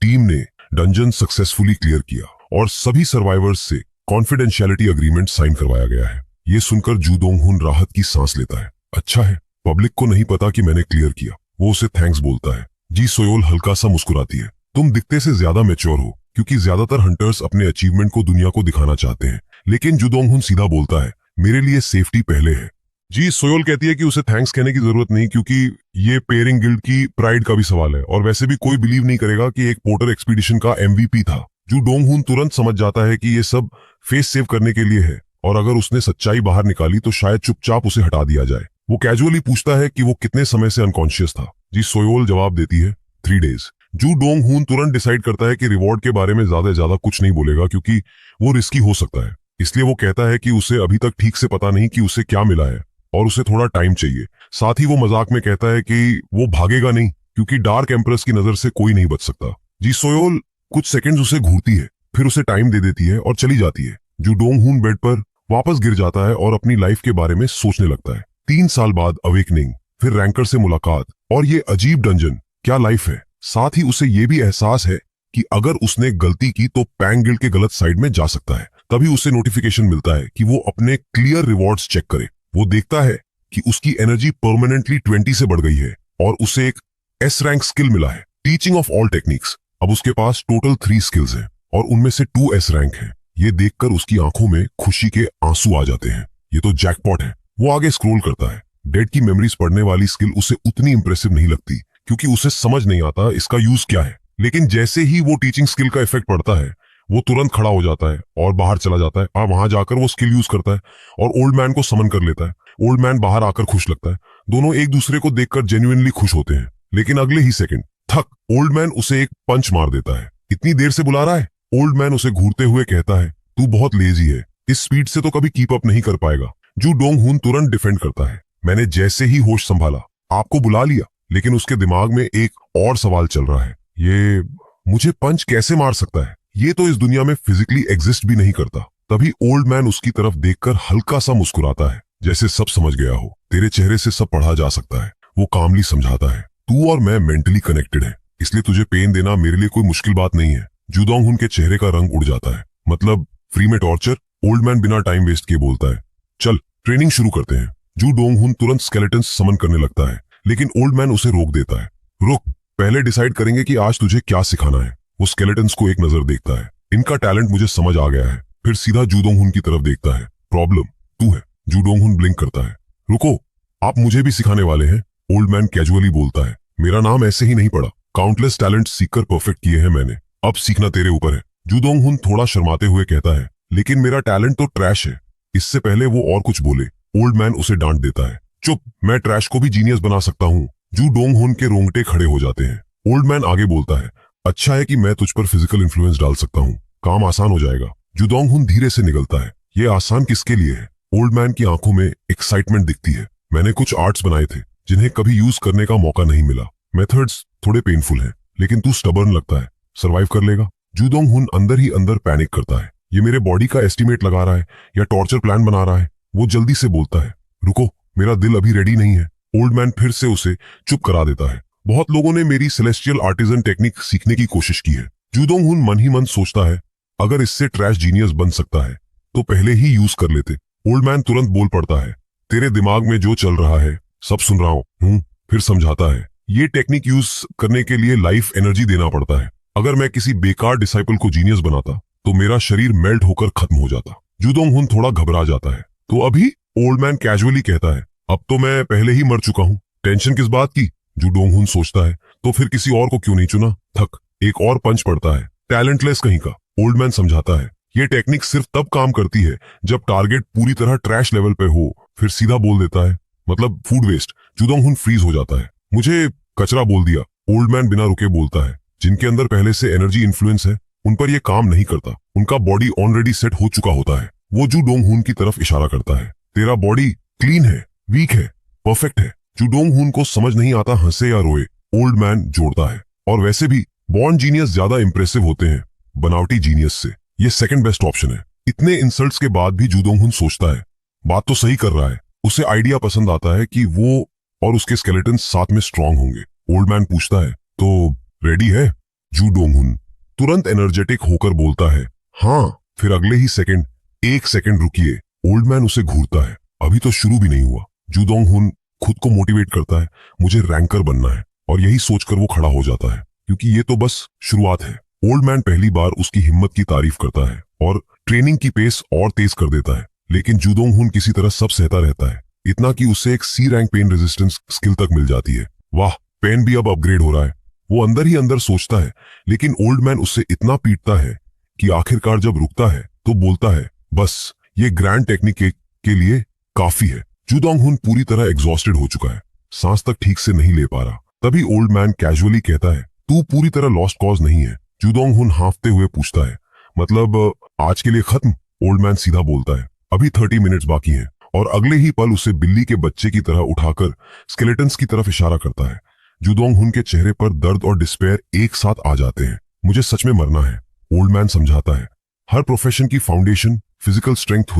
टीम ने डंजन सक्सेसफुली क्लियर किया और सभी सर्वाइवर्स से कॉन्फिडेंशियलिटी अग्रीमेंट साइन करवाया गया है। ये सुनकर जू डोंग हुन राहत की सांस लेता है। अच्छा है, पब्लिक को नहीं पता कि मैंने क्लियर किया। वो उसे थैंक्स बोलता है। जी सोयोल हल्का सा मुस्कुराती है, तुम दिखते से ज्यादा मैच्योर हो क्योंकि ज्यादातर हंटर्स अपने अचीवमेंट को दुनिया को दिखाना चाहते हैं। लेकिन जू डोंग हुन सीधा बोलता है, मेरे लिए सेफ्टी पहले है। जी सोयोल कहती है कि उसे थैंक्स कहने की जरूरत नहीं क्योंकि ये पेयरिंग गिल्ड की प्राइड का भी सवाल है और वैसे भी कोई बिलीव नहीं करेगा कि एक पोर्टर एक्सपीडिशन का एमवीपी था। जू डोंग हुन तुरंत समझ जाता है कि ये सब फेस सेव करने के लिए है और अगर उसने सच्चाई बाहर निकाली तो शायद चुपचाप उसे हटा दिया जाए। वो कैजुअली पूछता है कि वो कितने समय से अनकॉन्शियस था। जी सोयोल जवाब देती है, 3 डेज। जू डोंग हुन तुरंत डिसाइड करता है कि रिवॉर्ड के बारे में ज्यादा कुछ नहीं बोलेगा क्योंकि वो रिस्की हो सकता है। इसलिए वो कहता है कि उसे अभी तक ठीक से पता नहीं कि उसे क्या मिला है और उसे थोड़ा टाइम चाहिए। साथ ही वो मजाक में कहता है कि वो भागेगा नहीं क्योंकि डार्क एम्प्रेस की नजर से कोई नहीं बच सकता। जी सोयोल कुछ सेकंड्स उसे घूरती है, फिर उसे टाइम दे देती है और चली जाती है। जू डोंग हुन बेड पर वापस गिर जाता है और अपनी लाइफ के बारे में सोचने लगता है। 3 साल बाद अवेकनिंग, फिर रैंकर से मुलाकात और ये अजीब डंजन, क्या लाइफ है। साथ ही उसे ये भी एहसास है कि अगर उसने गलती की तो पैंग गिल्ड के गलत साइड में जा सकता है। तभी उसे नोटिफिकेशन मिलता है कि वो अपने क्लियर रिवॉर्ड्स चेक करे। वो देखता है कि उसकी एनर्जी परमानेंटली 20 से बढ़ गई है और उसे एक एस रैंक स्किल मिला है, टीचिंग ऑफ ऑल टेक्निक्स। अब उसके पास टोटल 3 स्किल्स हैं और उनमें से 2 एस रैंक हैं। ये देखकर उसकी आंखों में खुशी के आंसू आ जाते हैं। ये तो जैकपॉट है। वो आगे स्क्रॉल करता है। डेड की मेमोरीज पढ़ने वाली स्किल उसे उतनी इंप्रेसिव नहीं लगती क्योंकि उसे समझ नहीं आता इसका यूज क्या है। लेकिन जैसे ही वो टीचिंग स्किल का इफेक्ट पड़ता है वो तुरंत खड़ा हो जाता है और बाहर चला जाता है। वहां जाकर वो स्किल यूज करता है और ओल्ड मैन को समन कर लेता है। ओल्ड मैन बाहर आकर खुश लगता है। दोनों एक दूसरे को देखकर जेन्युइनली खुश होते हैं। लेकिन अगले ही सेकंड थक ओल्ड मैन उसे एक पंच मार देता है। इतनी देर से बुला रहा है? ओल्ड मैन उसे घूरते हुए कहता है, तू बहुत लेजी है, इस स्पीड से तो कभी कीप अप नहीं कर पाएगा। जू डोंग हुन तुरंत डिफेंड करता है। मैंने जैसे ही होश संभाला आपको बुला लिया, लेकिन उसके दिमाग में एक और सवाल चल रहा है, ये मुझे पंच कैसे मार सकता है? ये तो इस दुनिया में फिजिकली एग्जिस्ट भी नहीं करता। तभी ओल्ड मैन उसकी तरफ देखकर हल्का सा मुस्कुराता है, जैसे सब समझ गया हो। तेरे चेहरे से सब पढ़ा जा सकता है, वो कामली समझाता है। तू और मैं मेंटली कनेक्टेड है, इसलिए तुझे पेन देना मेरे लिए कोई मुश्किल बात नहीं है। जू डोंग हुन के चेहरे का रंग उड़ जाता है। मतलब फ्री में टॉर्चर? ओल्ड मैन बिना टाइम वेस्ट किए बोलता है, चल ट्रेनिंग शुरू करते हैं। जू डोंग हुन तुरंत स्केलेटन समन करने लगता है, लेकिन ओल्ड मैन उसे रोक देता है। रुक, पहले डिसाइड करेंगे कि आज तुझे क्या सिखाना है। वो स्केलेटन्स को एक नजर देखता है। इनका टैलेंट मुझे समझ आ गया है। फिर सीधा जू डोंग हुन की तरफ देखता है। प्रॉब्लम तू है। जू डोंग हुन ब्लिंक करता है। रुको, आप मुझे भी सिखाने वाले हैं? ओल्ड मैन कैजुअली बोलता है, मेरा नाम ऐसे ही नहीं पड़ा, काउंटलेस टैलेंट सीखकर परफेक्ट किए हैं मैंने। अब सीखना तेरे ऊपर है। जू डोंग हुन थोड़ा शर्माते हुए कहता है, लेकिन मेरा टैलेंट तो ट्रैश है। इससे पहले वो और कुछ बोले, ओल्ड मैन उसे डांट देता है। चुप, मैं ट्रैश को भी जीनियस बना सकता हूँ। जू डोंग हुन के रोंगटे खड़े हो जाते हैं। ओल्ड मैन आगे बोलता है, अच्छा है कि मैं तुझ पर फिजिकल इन्फ्लुएंस डाल सकता हूँ, काम आसान हो जाएगा। जू डोंग हुन धीरे से निकलता है। ये आसान किसके लिए है? ओल्ड मैन की आंखों में एक्साइटमेंट दिखती है। मैंने कुछ आर्ट्स बनाए थे जिन्हें कभी यूज करने का मौका नहीं मिला। मेथड्स थोड़े पेनफुल हैं, लेकिन तू स्टबर्न लगता है, सरवाइव कर लेगा। जू डोंग हुन अंदर ही अंदर पैनिक करता है। ये मेरे बॉडी का एस्टिमेट लगा रहा है या टॉर्चर प्लान बना रहा है? वो जल्दी से बोलता है, रुको, मेरा दिल अभी रेडी नहीं है। ओल्ड मैन फिर से उसे चुप करा देता है। बहुत लोगों ने मेरी सेलेस्टियल आर्टिजन टेक्निक सीखने की कोशिश की है। जू डोंग हुन मन ही मन सोचता है, अगर इससे ट्रैश जीनियस बन सकता है तो पहले ही यूज कर लेते। ओल्ड मैन तुरंत बोल पड़ता है, तेरे दिमाग में जो चल रहा है सब सुन रहा हूँ। फिर समझाता है, ये टेक्निक यूज करने के लिए लाइफ एनर्जी देना पड़ता है। अगर मैं किसी बेकार डिसाइपल को जीनियस बनाता तो मेरा शरीर मेल्ट होकर खत्म हो जाता। जू डोंग हुन थोड़ा घबरा जाता है। तो अभी? ओल्ड मैन कैजुअली कहता है, अब तो मैं पहले ही मर चुका हूँ, टेंशन किस बात की? जू डोंग हुन सोचता है, तो फिर किसी और को क्यों नहीं चुना? थक, एक और पंच पड़ता है, टैलेंटलेस कहीं का। ओल्ड मैन समझाता है, ये टेक्निक सिर्फ तब काम करती है जब टारगेट पूरी तरह ट्रैश लेवल पे हो। फिर सीधा बोल देता है, मतलब फूड वेस्ट। जू डोंग हुन फ्रीज हो जाता है। मुझे कचरा बोल दिया। ओल्ड मैन बिना रुके बोलता है, जिनके अंदर पहले से एनर्जी इन्फ्लुएंस है उन पर यह काम नहीं करता, उनका बॉडी ऑलरेडी सेट हो चुका होता है। वो जू डोंग हुन की तरफ इशारा करता है, तेरा बॉडी क्लीन है, वीक है, परफेक्ट है। जू डोंग हुन को समझ नहीं आता हंसे या रोए। ओल्ड मैन जोड़ता है, और वैसे भी बॉर्न जीनियस ज्यादा इंप्रेसिव होते हैं बनावटी जीनियस से। ये सेकंड बेस्ट ऑप्शन है। इतने इंसल्ट्स के बाद भी जू डोंग हुन सोचता है, बात तो सही कर रहा है। उसे आइडिया पसंद आता है कि वो और उसके स्केलेटन साथ में स्ट्रांग होंगे। ओल्ड मैन पूछता है, तो रेडी है? जू डोंग हुन तुरंत एनर्जेटिक होकर बोलता है, हाँ। फिर अगले ही सेकंड, एक सेकंड रुकिए। ओल्ड मैन उसे घूरता है, अभी तो शुरू भी नहीं हुआ। जू डोंग हुन खुद को मोटिवेट करता है, मुझे रैंकर बनना है, और यही सोचकर वो खड़ा हो जाता है, क्योंकि ये तो बस शुरुआत है। ओल्ड मैन पहली बार उसकी हिम्मत की तारीफ करता है और ट्रेनिंग की पेस और तेज कर देता है। लेकिन जू डोंग हुन किसी तरह सब सहता रहता है, इतना कि उसे एक सी रैंक पेन रेजिस्टेंस स्किल तक मिल जाती है। वाह, पेन भी अब अपग्रेड हो रहा है, वो अंदर ही अंदर सोचता है। लेकिन ओल्ड मैन उससे इतना पीटता है कि आखिरकार जब रुकता है तो बोलता है, बस ये ग्रैंड टेक्निक के लिए काफी है। जू डोंग हुन पूरी तरह एग्जॉस्टेड हो चुका है, सांस तक ठीक से नहीं ले पा रहा। तभी ओल्ड मैन कैजुअली कहता है, तू पूरी तरह लॉस्ट कॉज नहीं है। जू डोंग हुन हांफते हुए पूछता है, मतलब आज के लिए खत्म? ओल्ड मैन सीधा बोलता है, अभी 30 मिनट्स बाकी हैं। और अगले ही पल उसे बिल्ली के बच्चे की तरह उठाकर स्केलेटन्स की तरफ इशारा करता है। जू डोंग हुन के चेहरे पर दर्द और डिस्पेयर एक साथ आ जाते हैं। मुझे सच में मरना है। ओल्ड मैन समझाता है, हर प्रोफेशन की फाउंडेशन फिजिकल स्ट्रेंथ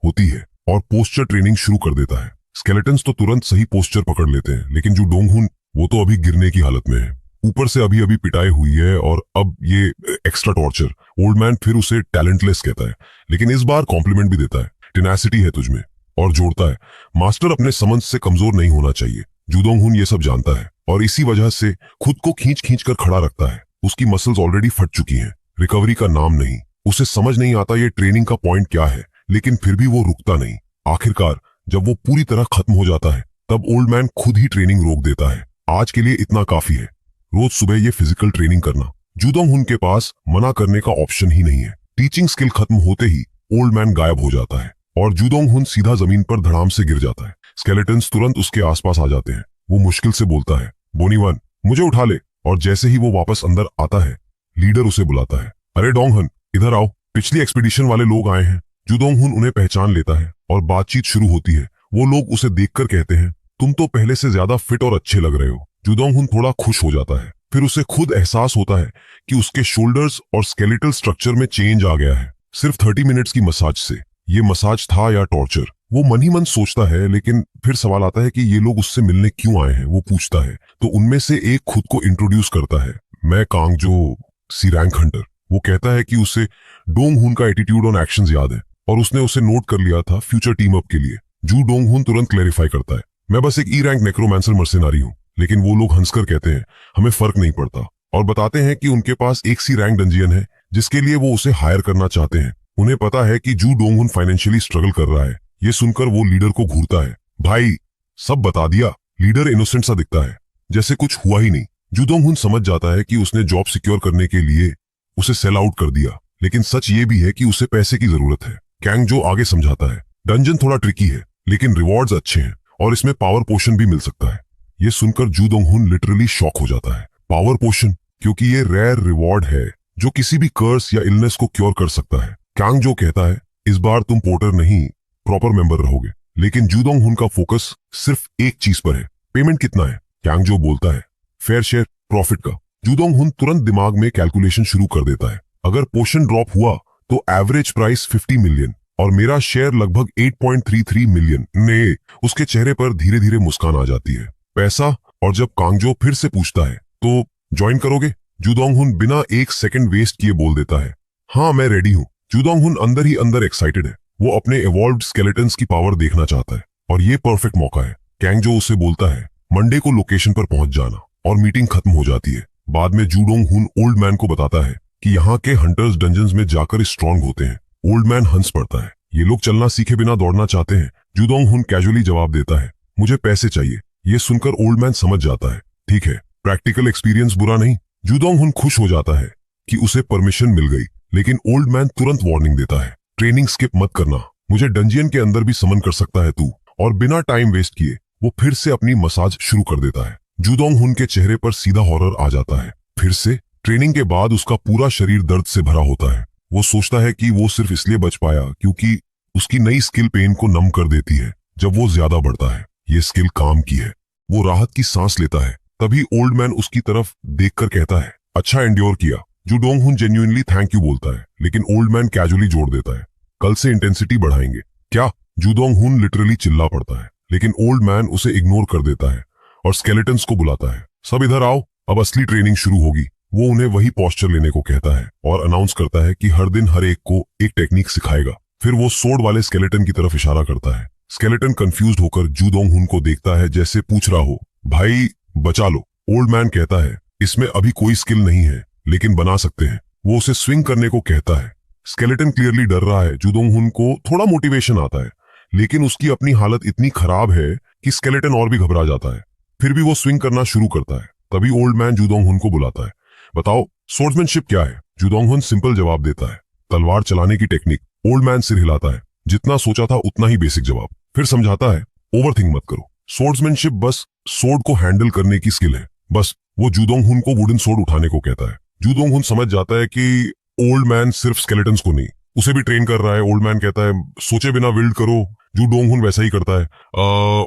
होती है, और पोस्चर ट्रेनिंग शुरू कर देता है। स्केलेटन्स तो तुरंत सही पोस्चर पकड़ लेते हैं, लेकिन जू डोंग हुन वो तो अभी गिरने की हालत में है, ऊपर से अभी अभी पिटाई हुई है, और अब ये एक्स्ट्रा टॉर्चर। ओल्ड मैन फिर उसे टैलेंटलेस कहता है, लेकिन इस बार कॉम्प्लीमेंट भी देता है, टेनासिटी है तुझमें, और जोड़ता है, मास्टर अपने समझ से कमजोर नहीं होना चाहिए। जू डोंग हुन ये सब जानता है, और इसी वजह से खुद को खींच खींच कर खड़ा रखता है। उसकी मसल्स ऑलरेडी फट चुकी हैं, रिकवरी का नाम नहीं। उसे समझ नहीं आता ये ट्रेनिंग का पॉइंट क्या है, लेकिन फिर भी वो रुकता नहीं। आखिरकार जब वो पूरी तरह खत्म हो जाता है, तब ओल्ड मैन खुद ही ट्रेनिंग रोक देता है। आज के लिए इतना काफी है, रोज सुबह ये फिजिकल ट्रेनिंग करना। जू डोंग हुन के पास मना करने का ऑप्शन ही नहीं है। टीचिंग स्किल खत्म होते ही ओल्ड मैन गायब हो जाता है, और जू डोंग हुन सीधा जमीन पर धड़ाम से गिर जाता है। स्केलेटन्स तुरंत उसके आसपास आ जाते हैं। वो मुश्किल से बोलता है, बोनीवन मुझे उठा ले। और जैसे ही वो वापस अंदर आता है, लीडर उसे बुलाता है, अरे डोंग हुन इधर आओ, पिछली एक्सपीडिशन वाले लोग आए हैं। जुदोंग हुन उन्हें पहचान लेता है और बातचीत शुरू होती है। वो लोग उसे देखकर कहते हैं, तुम तो पहले से ज्यादा फिट और अच्छे लग रहे हो। जुदोंग हुन थोड़ा खुश हो जाता है। फिर उसे खुद एहसास होता है कि उसके शोल्डर्स और स्केलेटल स्ट्रक्चर में चेंज आ गया है, सिर्फ 30 मिनट्स की मसाज से। ये मसाज था या टॉर्चर, वो मन ही मन सोचता है। लेकिन फिर सवाल आता है कि ये लोग उससे मिलने क्यों आए हैं। वो पूछता है तो उनमें से एक खुद को इंट्रोड्यूस करता है, मैं कांगजो सी रैंक हंटर। वो कहता है कि उसे डोंग हुन का एटीट्यूड और एक्शंस याद है और उसने उसे नोट कर लिया था फ्यूचर टीम अप के लिए। जू डोंग हुन तुरंत क्लैरिफाई करता है, मैं बस एक ई रैंक नेक्रोमांसर मर्सेनारी हूँ। लेकिन वो लोग हंसकर कहते हैं, हमें फर्क नहीं पड़ता, और बताते हैं कि उनके पास एक सी रैंक डंजियन है जिसके लिए वो उसे हायर करना चाहते हैं। उन्हें पता है कि जू डोंग हुन फाइनेंशियली स्ट्रगल कर रहा है। ये सुनकर वो लीडर को घूरता है, भाई सब बता दिया। लीडर इनोसेंट सा दिखता है, जैसे कुछ हुआ ही नहीं। जू डोंग हुन समझ जाता है कि उसने जॉब सिक्योर करने के लिए उसे सेल आउट कर दिया, लेकिन सच ये भी है कि उसे पैसे की जरूरत है। कैंग जो आगे समझाता है, डंजन थोड़ा ट्रिकी है लेकिन रिवॉर्ड्स अच्छे हैं और इसमें पावर पोशन भी मिल सकता है। ये सुनकर जू डोंग हुन लिटरली शॉक हो जाता है। पावर पोशन, क्योंकि ये रेयर रिवॉर्ड है जो किसी भी कर्स या इलनेस को क्योर कर सकता है। कैंग जो कहता है, इस बार तुम पोर्टर नहीं प्रॉपर मेंबर रहोगे। लेकिन जू डोंग हुन का फोकस सिर्फ एक चीज पर है, पेमेंट कितना है। कैंग जो बोलता है, फेयर शेयर प्रॉफिट का। जू डोंग हुन तुरंत दिमाग में कैलकुलेशन शुरू कर देता है, अगर पोशन ड्रॉप हुआ तो एवरेज प्राइस 50 मिलियन और मेरा शेयर लगभग 8.33 मिलियन। ने उसके चेहरे पर धीरे धीरे मुस्कान आ जाती है। पैसा। और जब कांगजो फिर से पूछता है, तो ज्वाइन करोगे? जू डोंग हुन बिना एक सेकंड वेस्ट किए बोल देता है, हाँ मैं रेडी हूँ। जू डोंग हुन अंदर ही अंदर एक्साइटेड है। वो अपने एवॉल्व्ड स्केलेटन्स की पावर देखना चाहता है और ये परफेक्ट मौका है। कैंगजो उसे बोलता है, मंडे को लोकेशन पर पहुंच जाना, और मीटिंग खत्म हो जाती है। बाद में जू डोंग हुन ओल्ड मैन को बताता है कि यहाँ के हंटर्स डंजन्स में जाकर स्ट्रांग होते हैं। ओल्ड मैन हंस पड़ता है, ये लोग चलना सीखे बिना दौड़ना चाहते हैं। जू डोंग हुन कैजुअली जवाब देता है, मुझे पैसे चाहिए। ये सुनकर ओल्ड मैन समझ जाता है, ठीक है प्रैक्टिकल एक्सपीरियंस बुरा नहीं। जू डोंग हुन खुश हो जाता है कि उसे परमिशन मिल गई। लेकिन ओल्ड मैन तुरंत वार्निंग देता है, ट्रेनिंग स्किप मत करना, मुझे डंजियन के अंदर भी समन कर सकता है तू। और बिना टाइम वेस्ट किए वो फिर से अपनी मसाज शुरू कर देता है। जू डोंग हुन के चेहरे पर सीधा हॉरर आ जाता है। फिर से ट्रेनिंग के बाद उसका पूरा शरीर दर्द से भरा होता है। वो सोचता है कि वो सिर्फ इसलिए बच पाया क्योंकि उसकी नई स्किल पेन को नम कर देती है जब वो ज्यादा बढ़ता है। ये स्किल काम की है। वो राहत की सांस लेता है। तभी ओल्ड मैन उसकी तरफ देखकर कहता है, अच्छा एंड्योर किया। जू डोंग हुन जेन्युइनली थैंक यू बोलता है, लेकिन ओल्ड मैन कैजुअली जोड़ देता है, कल से इंटेंसिटी बढ़ाएंगे क्या? जू डोंग हुन लिटरली चिल्ला पड़ता है, लेकिन ओल्ड मैन उसे इग्नोर कर देता है और स्केलेटन्स को बुलाता है, सब इधर आओ, अब असली ट्रेनिंग शुरू होगी। वो उन्हें वही पोस्चर लेने को कहता है और अनाउंस करता है कि हर दिन हर एक को एक टेक्निक सिखाएगा। फिर वो सोड वाले स्केलेटन की तरफ इशारा करता है। स्केलेटन कंफ्यूज्ड होकर जू डोंग हुन को देखता है, जैसे पूछ रहा हो, भाई बचा लो। ओल्ड मैन कहता है, इसमें अभी कोई स्किल नहीं है लेकिन बना सकते हैं। वो उसे स्विंग करने को कहता है। स्केलेटन क्लियरली डर रहा है। जू डोंग हुन को थोड़ा मोटिवेशन आता है, लेकिन उसकी अपनी हालत इतनी खराब है कि स्केलेटन और भी घबरा जाता है। फिर भी वो स्विंग करना शुरू करता है। तभी ओल्ड मैन जू डोंग हुन को बुलाता है, बताओ स्वॉर्ड्समैनशिप क्या है? जू डोंग हुन सिंपल जवाब देता है, तलवार चलाने की टेक्निक। ओल्ड मैन सिर हिलाता है, जितना सोचा था उतना ही बेसिक जवाब। फिर समझाता है, ओवरथिंक मत करो, स्वॉर्ड्समैनशिप बस सोर्ड को हैंडल करने की स्किल है। बस वो जू डोंग हुन को वुडन सोर्ड उठाने को कहता है। जू डोंग हुन समझ जाता है कि ओल्ड मैन सिर्फ स्केलेटन्स को नहीं, उसे भी ट्रेन कर रहा है। ओल्ड मैन कहता है, सोचे बिना बिल्ड करो। जू डोंग हुन वैसा ही करता है।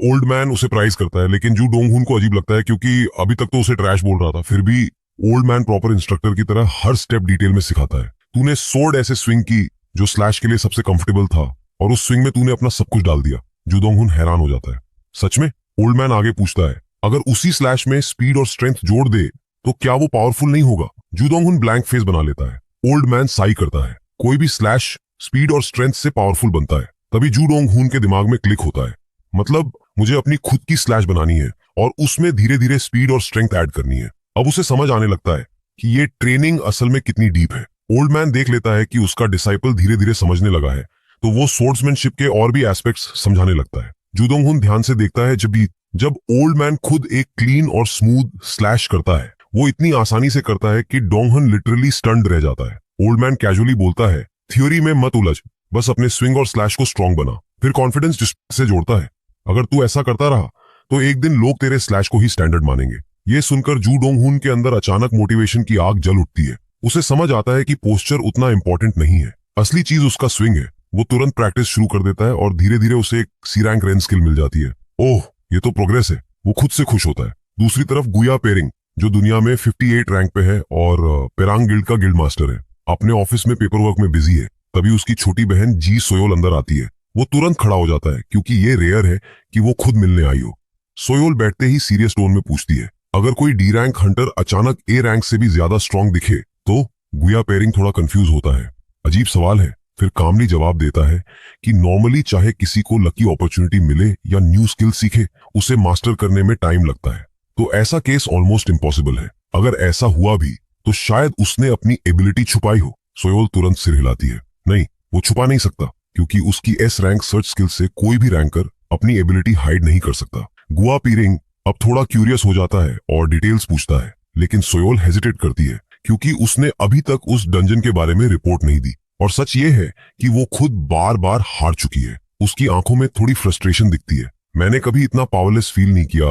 ओल्ड मैन उसे प्राइज करता है, लेकिन जू डोंग हुन को अजीब लगता है क्योंकि अभी तक तो उसे ट्रैश बोल रहा था। फिर भी ओल्ड मैन प्रॉपर इंस्ट्रक्टर की तरह हर स्टेप डिटेल में सिखाता है। तूने सोर्ड ऐसे स्विंग की जो स्लैश के लिए सबसे कंफर्टेबल था, और उस स्विंग में तूने अपना सब कुछ डाल दिया। जू डोंग हुन हैरान हो जाता है, सच में? ओल्ड मैन आगे पूछता है, अगर उसी स्लैश में स्पीड और स्ट्रेंथ जोड़ दे तो क्या वो पावरफुल नहीं होगा? जू डोंग हुन ब्लैंक फेस बना लेता है। ओल्ड मैन साई करता है, कोई भी स्लैश स्पीड और स्ट्रेंथ से पावरफुल बनता है। तभी जू डोंग हुन के दिमाग में क्लिक होता है, मतलब मुझे अपनी खुद की स्लैश बनानी है और उसमें धीरे धीरे स्पीड और स्ट्रेंथ ऐड करनी है। अब उसे समझ आने लगता है कि ये ट्रेनिंग असल में कितनी डीप है। ओल्ड मैन देख लेता है कि उसका डिसाइपल धीरे धीरे समझने लगा है, तो वो स्वॉर्ड्समैनशिप के और भी एस्पेक्ट्स समझाने लगता है। जू डोंग हुन ध्यान से देखता है, जब ओल्ड मैन खुद एक क्लीन और स्मूथ स्लैश करता है, वो इतनी आसानी से करता है कि डोंग हुन लिटरली स्टन्ड रह जाता है। ओल्ड मैन कैजुअली बोलता है, थ्योरी में मत उलझ, बस अपने स्विंग और स्लैश को स्ट्रॉन्ग बना। फिर कॉन्फिडेंस से जोड़ता है, अगर तू ऐसा करता रहा तो एक दिन लोग तेरे स्लैश को ही स्टैंडर्ड मानेंगे। ये सुनकर जू डोंग हुन के अंदर अचानक मोटिवेशन की आग जल उठती है। उसे समझ आता है कि पोस्चर उतना इंपॉर्टेंट नहीं है, असली चीज उसका स्विंग है। वो तुरंत प्रैक्टिस शुरू कर देता है और धीरे धीरे उसे एक सी रैंक रेंज स्किल मिल जाती है। ओह, ये तो प्रोग्रेस है, वो खुद से खुश होता है। दूसरी तरफ गुया पेरिंग, जो दुनिया में 58 रैंक पे है और पेरांग गिल्ड का गिल्ड मास्टर है, अपने ऑफिस में पेपर वर्क में बिजी है। तभी उसकी छोटी बहन जी सोयोल अंदर आती है। वो तुरंत खड़ा हो जाता है क्योंकि ये रेयर है कि वो खुद मिलने आई हो। सोयोल बैठते ही सीरियस टोन में पूछती है, अगर कोई डी रैंक हंटर अचानक ए रैंक से भी ज्यादा स्ट्रांग दिखे तो? गुया पेरिंग थोड़ा कंफ्यूज होता है। अजीब सवाल है। फिर कामली जवाब देता है कि नॉर्मली चाहे किसी को लकी अपॉर्चुनिटी मिले या न्यू स्किल सीखे, उसे मास्टर करने में टाइम लगता है। तो ऐसा केस ऑलमोस्ट इम्पॉसिबल है। अगर ऐसा हुआ भी तो शायद उसने अपनी एबिलिटी छुपाई हो। सोयोल तुरंत सिर हिलाती है, नहीं, वो छुपा नहीं सकता क्योंकि उसकी एस रैंक सर्च स्किल से कोई भी रैंकर अपनी एबिलिटी हाइड नहीं कर सकता। गुआ पीरिंग अब थोड़ा क्यूरियस हो जाता है और डिटेल्स पूछता है, लेकिन सोयोल हेजिटेट करती है क्योंकि उसने अभी तक उस डंजन के बारे में रिपोर्ट नहीं दी। और सच ये है कि वो खुद बार बार हार चुकी है। उसकी आंखों में थोड़ी फ्रस्ट्रेशन दिखती है। मैंने कभी इतना पावरलेस फील नहीं किया।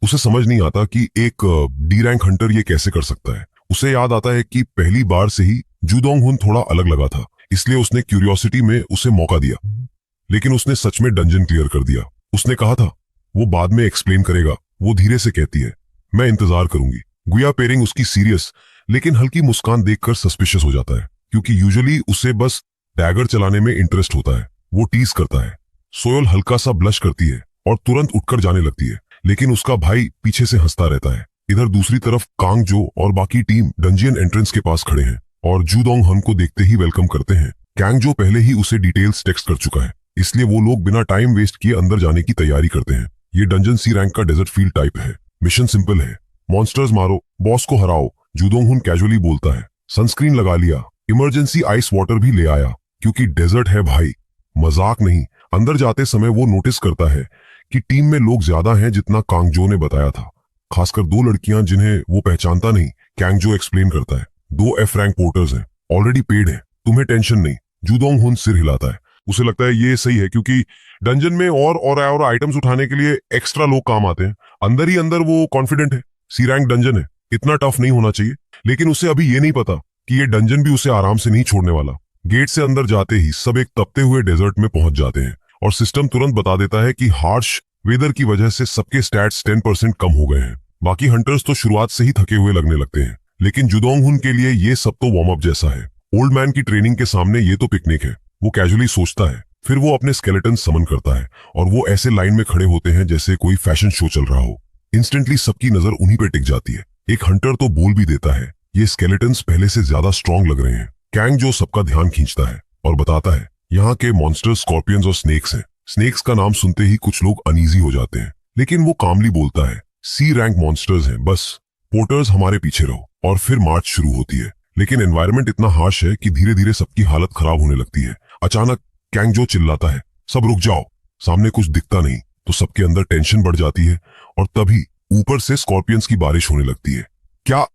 उसे समझ नहीं आता कि एक डी रैंक हंटर ये कैसे कर सकता है। उसे याद आता है कि पहली बार से ही जूदोंग हुन थोड़ा अलग लगा था, इसलिए उसने क्यूरियोसिटी में उसे मौका दिया। लेकिन उसने सच में डंजन क्लियर कर दिया। उसने कहा था वो बाद में एक्सप्लेन करेगा। वो धीरे से कहती है, मैं इंतजार करूंगी। गुया पेरिंग उसकी सीरियस लेकिन हल्की मुस्कान देखकर सस्पिशियस हो जाता है क्योंकि यूजुअली उसे बस डैगर चलाने में इंटरेस्ट होता है। वो टीज करता है। सोयल हल्का सा ब्लश करती है और तुरंत उठकर जाने लगती है, लेकिन उसका भाई पीछे से हंसता रहता है। इधर दूसरी तरफ कांग जो और बाकी टीम डंजियन एंट्रेंस के पास खड़े हैं और जूदोंग हन को देखते ही वेलकम करते हैं। कैंग जो पहले ही उसे डिटेल्स टेक्स्ट कर चुका है, इसलिए वो लोग बिना टाइम वेस्ट किए अंदर जाने की तैयारी करते हैं। ये डंजन सी रैंक का डेजर्ट फील्ड टाइप है। मिशन सिंपल है, मॉन्स्टर्स मारो, बॉस को हराओ। जूदोंग हुन कैजुअली बोलता है। सनस्क्रीन लगा लिया, इमरजेंसी आइस वाटर भी ले आया क्योंकि डेजर्ट है भाई, मजाक नहीं। अंदर जाते समय वो नोटिस करता है कि टीम में लोग ज्यादा हैं जितना कांगजो ने बताया था, खासकर 2 लड़कियां जिन्हें वो पहचानता नहीं। कैंगजो एक्सप्लेन करता है, 2 एफ रैंक पोर्टर्स हैं, ऑलरेडी पेड है, तुम्हें टेंशन नहीं। जूदोंग हुन सिर हिलाता है। उसे लगता है ये सही है क्योंकि डंजन में और आइटम्स उठाने के लिए एक्स्ट्रा लोग काम आते हैं। अंदर ही अंदर वो कॉन्फिडेंट है, सी रैंक डंजन है, इतना टफ नहीं होना चाहिए। लेकिन उसे अभी ये नहीं पता कि ये डंजन भी उसे आराम से नहीं छोड़ने वाला। गेट से अंदर जाते ही सब एक तपते हुए डेजर्ट में पहुंच जाते हैं और सिस्टम तुरंत बता देता है कि हार्श वेदर की वजह से सबके स्टैट्स 10% कम हो गए हैं। बाकी हंटर्स तो शुरुआत से ही थके हुए लगने लगते हैं, लेकिन जूदोंग हुन के लिए ये सब तो वार्म अप जैसा है। ओल्ड मैन की ट्रेनिंग के सामने ये तो पिकनिक है, वो कैजुअली सोचता है। फिर वो अपने स्केलेटन समन करता है और वो ऐसे लाइन में खड़े होते हैं जैसे कोई फैशन शो चल रहा हो। इंस्टेंटली सबकी नजर उन्हीं पे टिक जाती है। एक हंटर तो बोल भी देता है, ये स्केलेटन्स पहले से ज्यादा स्ट्रांग लग रहे हैं। कैंग जो सबका ध्यान खींचता है और बताता है, यहाँ के मॉन्स्टर्स स्कॉर्पियंस और स्नेक्स हैं। स्नेक्स का नाम सुनते ही कुछ लोग अनईजी हो जाते हैं, लेकिन वो कामली बोलता है, सी रैंक मॉन्स्टर्स हैं, बस पोर्टर्स हमारे पीछे रहो। और फिर मार्च शुरू होती है, लेकिन एनवायरनमेंट इतना हार्श है कि धीरे धीरे सबकी हालत खराब होने लगती है। अचानक कैंग जो चिल्लाता है, सब रुक जाओ। सामने कुछ दिखता नहीं तो सबके अंदर टेंशन बढ़ जाती है और तभी ऊपर से स्कॉर्पियंस की बारिश होने लगती है। क्या?